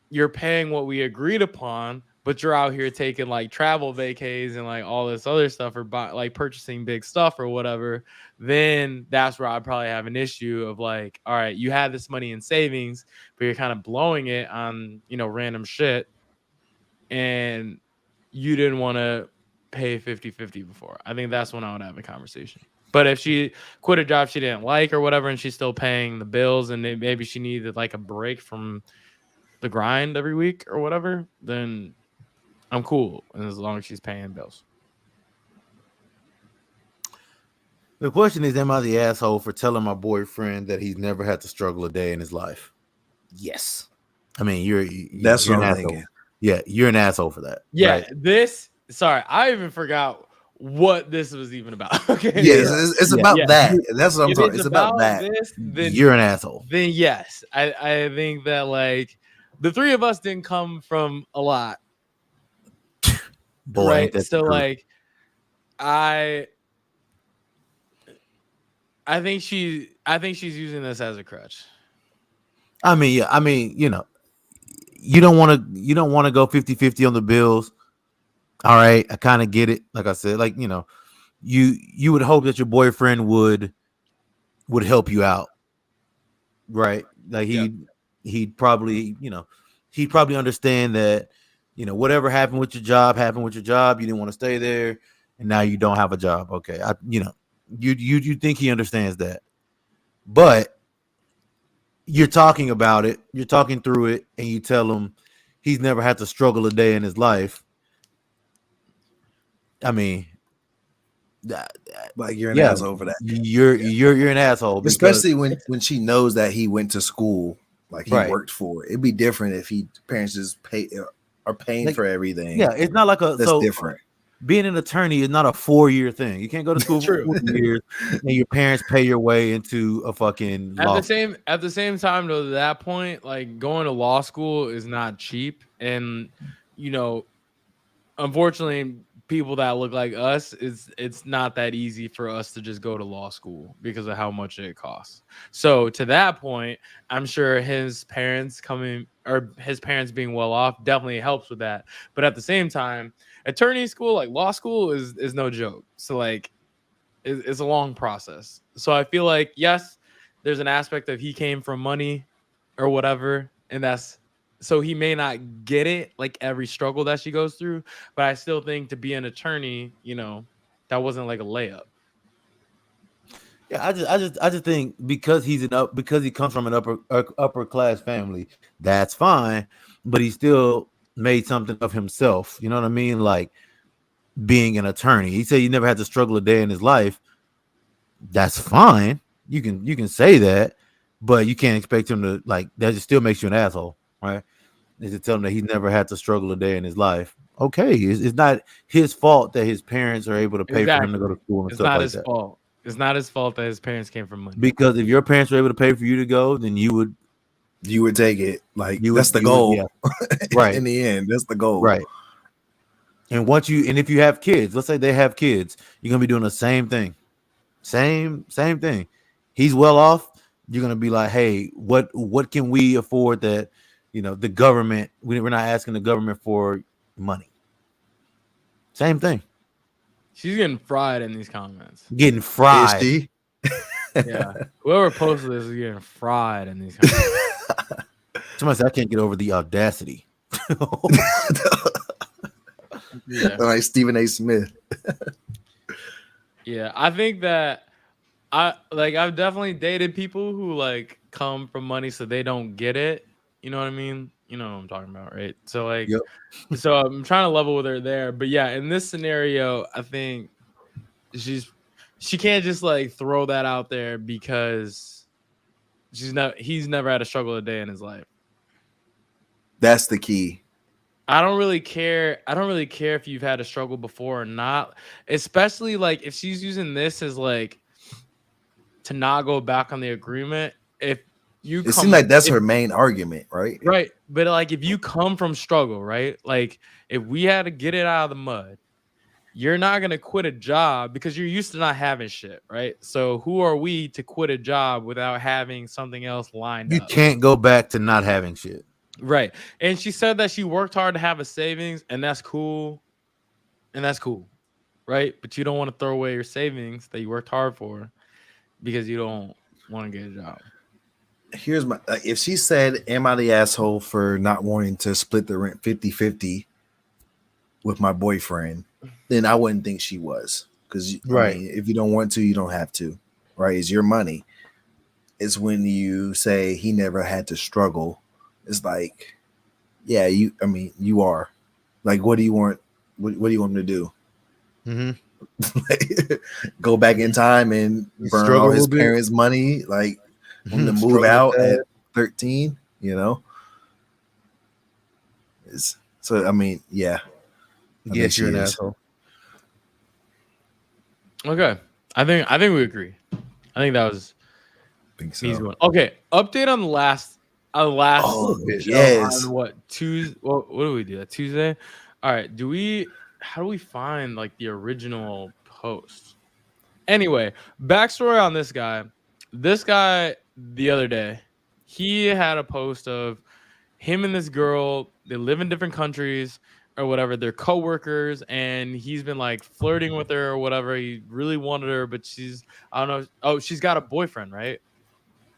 you're paying what we agreed upon, but you're out here taking like travel vacays and like all this other stuff, or like purchasing big stuff or whatever, then that's where I probably have an issue of like, all right, you had this money in savings, but you're kind of blowing it on, random shit. And you didn't want to pay 50-50 before. I think that's when I would have a conversation. But if she quit a job she didn't like or whatever, and she's still paying the bills, and maybe she needed like a break from the grind every week or whatever, then I'm cool. And as long as she's paying bills. The question is, am I the asshole for telling my boyfriend that he's never had to struggle a day in his life? Yes. I mean, that's you're what an I'm asshole. thinking. Yeah, you're an asshole for that. Yeah, right? I even forgot what this was even about. Okay. Yes, it's about that. That's what I'm if talking. It's about that. This, then you're an asshole. Then yes. I think that like the three of us didn't come from a lot. Boy, right. So like I think she's using this as a crutch. I mean, yeah. I mean, you don't want to go 50-50 on the bills. All right, I kind of get it. Like I said, like, you would hope that your boyfriend would help you out, right? Like he'd probably understand that, whatever happened with your job. You didn't want to stay there, and now you don't have a job. Okay, you think he understands that, but you're talking about it, you're talking through it, and you tell him he's never had to struggle a day in his life. I mean, like, you're an asshole for that. You're an asshole, especially when she knows that he went to school, like he right. worked for it. It'd be different if parents just are paying like, for everything. Yeah, it's not like that's different. Being an attorney is not a 4-year thing. You can't go to school for 4 years and your parents pay your way into a fucking law. At the same time, though, to that point, like, going to law school is not cheap, and unfortunately, people that look like us, it's not that easy for us to just go to law school because of how much it costs. So to that point, I'm sure his parents being well off definitely helps with that. But at the same time, attorney school, like law school, is no joke. So like it's a long process. So I feel like, yes, there's an aspect of he came from money or whatever, and so he may not get it, like every struggle that she goes through, but I still think to be an attorney, that wasn't like a layup. Yeah, I just think because he comes from an upper class family, that's fine, but he still made something of himself. You know what I mean? Like being an attorney. He said he never had to struggle a day in his life. That's fine. You can say that, but you can't expect him to, like, that just still makes you an asshole, right? Is to tell him that he's never had to struggle a day in his life. Okay, it's not his fault that his parents are able to pay for him to go to school and stuff like that. It's not his fault. It's not his fault that his parents came from money. Because if your parents were able to pay for you to go, then you would take it. Like, that's the goal. Right. In the end, that's the goal. Right. And if you have kids, let's say they have kids, you're gonna be doing the same thing. Same thing. He's well off. You're gonna be like, hey, what can we afford that? The government, we're not asking the government for money. Same thing. She's getting fried in these comments. Getting fried. Is she? Yeah. Whoever posted this is getting fried in these comments. Somebody said, I can't get over the audacity. Yeah. Like Stephen A. Smith. Yeah, I think that I've definitely dated people who like come from money so they don't get it. You know what I mean? You know what I'm talking about, right? So like, yep. So I'm trying to level with her there. But yeah, in this scenario, I think she can't just like throw that out there because he's never had a struggle a day in his life. That's the key. I don't really care if you've had a struggle before or not, especially like if she's using this as like to not go back on the agreement. It seems like that's her main argument, right? Right. But like if you come from struggle, right? Like if we had to get it out of the mud you're not going to quit a job because you're used to not having shit, right? So who are we to quit a job without having something else lined You up? can't go back to not having shit. Right. And she said that she worked hard to have a savings, and that's cool. And that's cool. Right? But you don't want to throw away your savings that you worked hard for because you don't want to get a job. Here's my if she said, am I the asshole for not wanting to split the rent 50-50 with my boyfriend, then I wouldn't think she was. Because Right. I mean, if you don't want to, you don't have to. Right? It's your money. It's when you say he never had to struggle. It's like, yeah, you are. Like, what do you want? What do you want him to do? Mm-hmm. Go back in time and burn all his parents' money, like when to move out at 13, you know? So I mean, yeah. Yes, you're an asshole. Okay. I think we agree. I think that was so. easy one. Okay. Update on the last oh, show yes. on what Tuesday? What do we do? That Tuesday? All right. How do we find like the original post? Anyway, backstory on this guy. This guy the other day, he had a post of him and this girl. They live in different countries or whatever. They're co-workers, and he's been like flirting with her or whatever. He really wanted her, but I don't know. Oh, she's got a boyfriend, right?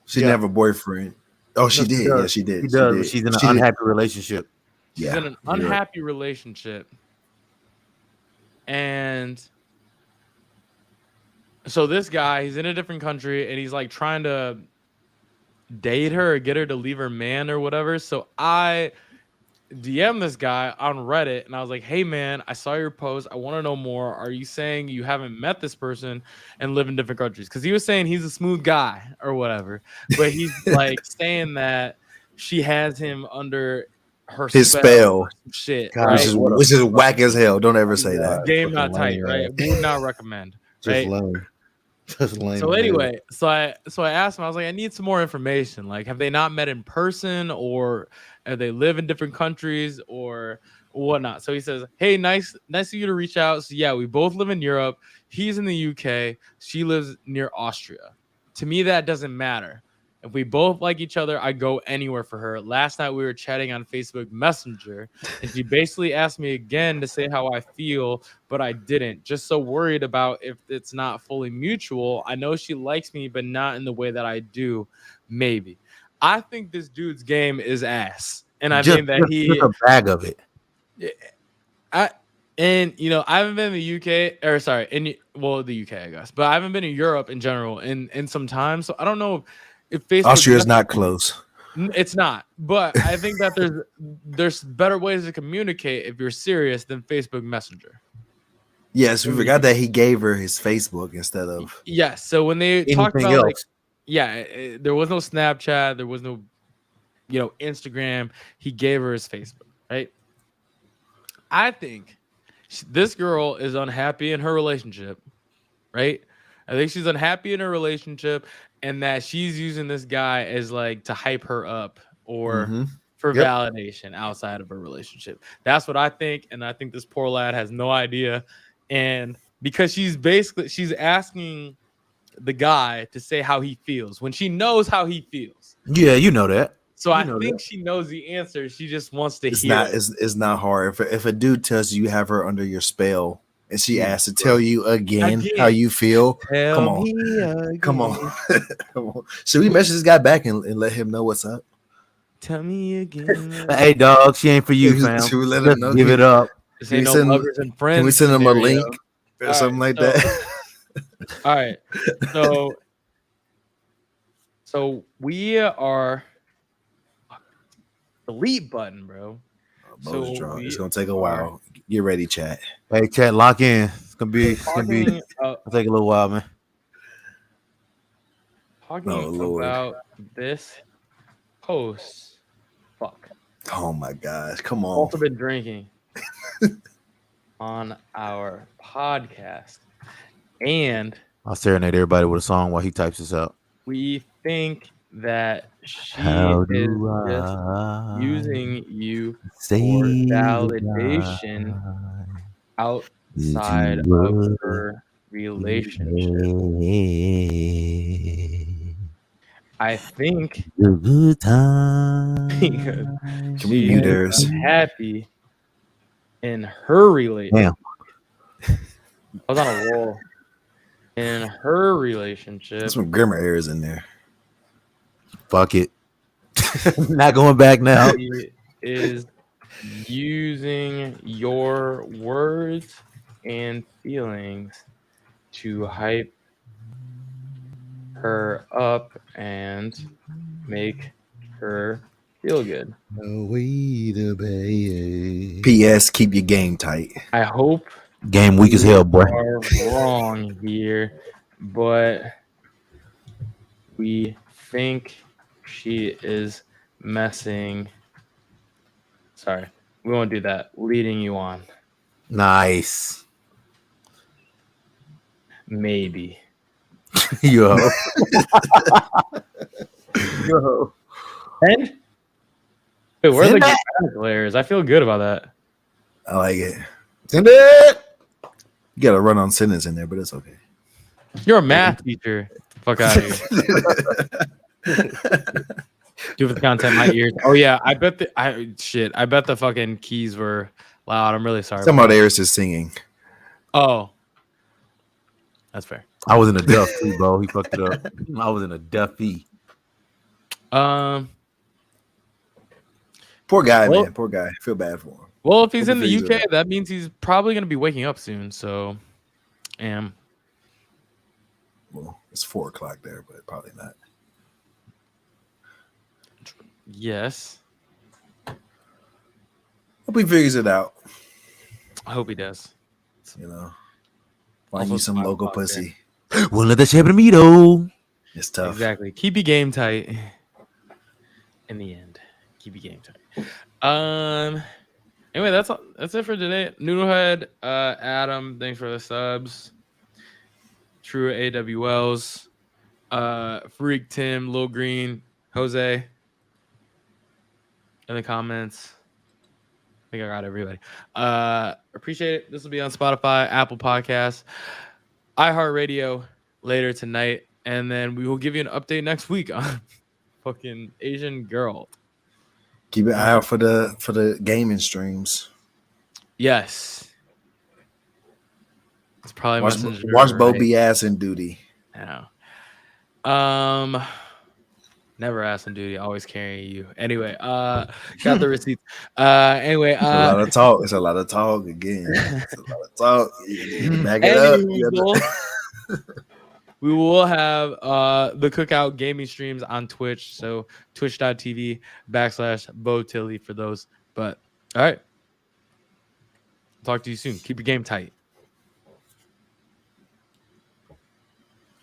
She didn't have a boyfriend. Oh, she did. Yeah, she did. She did. She's in an unhappy relationship. She's in an unhappy relationship. And so this guy, he's in a different country, and he's like trying to date her or get her to leave her man or whatever. So I DM this guy on Reddit, and I was like, hey man, I saw your post. I want to know more. Are you saying you haven't met this person and live in different countries? Because he was saying he's a smooth guy or whatever, but he's like saying that she has him under his spell. Shit, God, right? which is whack as hell. Don't ever say that. Game not tight, right? Would not recommend. Just lame. Just lame. So anyway, so I asked him. I was like, I need some more information. Like, have they not met in person, or they live in different countries, or whatnot? So he says, hey, nice of you to reach out. So yeah, we both live in Europe. He's in the UK. She lives near Austria. To me, that doesn't matter. If we both like each other, I go anywhere for her. Last night we were chatting on Facebook Messenger, and she basically asked me again to say how I feel, but I didn't. Just so worried about if it's not fully mutual. I know she likes me, but not in the way that I do. Maybe. I think this dude's game is ass, and I think that he a bag of it. And you know, I haven't been in the UK, or sorry, the UK, I guess, but I haven't been in Europe in general in some time, so I don't know if Facebook Austria is not close. It's not, but I think that there's better ways to communicate if you're serious than Facebook Messenger. Yes, we forgot that he gave her his Facebook instead of. Yes, so when they talked about like, there was no Snapchat, there was no, Instagram. He gave her his Facebook, right? I think this girl is unhappy in her relationship, right? I think she's unhappy in her relationship, and that she's using this guy as like to hype her up or for validation outside of her relationship. That's what I think, and I think this poor lad has no idea. And because she's asking the guy to say how he feels when she knows how he feels. Yeah, you know that. So I think she knows the answer. She just wants to hear. It's not hard. If a dude tells you have her under your spell, and she asks to tell you again how you feel, come on. Come on. Should we message this guy back and let him know what's up? Tell me again. Hey, dog, she ain't for you, fam. Should we let him know? Give it up. Can we send him a link or something like that? All right. So we are delete button, bro. It's gonna take a while. Get ready, chat. Hey, chat, lock in. It's gonna be. It'll take a little while, man. Talking about this post. Fuck. Oh my gosh! Come on. Also been drinking on our podcast, and I'll serenade everybody with a song while he types this out. We think that she is just using you for validation out side of her relationship. I think the good time. Can we she mute is hers? unhappy in her relationship. Damn. I was on a roll. In her relationship, There's some grammar errors in there. Fuck it. Not going back now. she is using your words and feelings to hype her up and make her feel good. P.S. Keep your game tight. I hope Game weak as hell, boy. are wrong here, but we think she is messing. Sorry, we won't do that. Leading you on. Nice. Maybe. Yo. And wait, where are Send the that. grammatical errors? I feel good about that. I like it. Send it. You got a run-on sentence in there, but it's okay. You're a math teacher. Fuck out of here. Do with the content, my ears. Oh yeah, I bet the fucking keys were loud. I'm really sorry. Some of the Eris is singing. Oh, that's fair. I was in a duff too, bro. He fucked it up. I was in a duffy. Poor guy, Well- man. Poor guy. I feel bad for him. Well, if he's Hope in he the figures it UK, out. that means he's probably gonna be waking up soon. So, Well, it's 4:00 there, but probably not. yes, Hope he figures it out. I hope he does. You know, find Also you some smile local out there. pussy. We'll let the champion. It's tough. Exactly. Keep your game tight. In the end, keep your game tight. Anyway, that's it for today. Noodlehead, Adam, thanks for the subs. True AWLs, Freak Tim, Lil Green, Jose. In the comments. I think I got everybody. Appreciate it. This will be on Spotify, Apple Podcasts, iHeartRadio later tonight, and then we will give you an update next week on fucking Asian Girl. Keep an eye out for the gaming streams. Yes. It's probably Messenger. Watch Bo right? be ass in duty. Yeah. Never ass on duty, always carrying you. Anyway, got the receipts. Anyway, It's a lot of talk. It's a lot of talk again. It's a lot of talk. You back it up. You gotta- we will have the Cookout gaming streams on Twitch. So twitch.tv/Poeltl for those. But all right. Talk to you soon. Keep your game tight.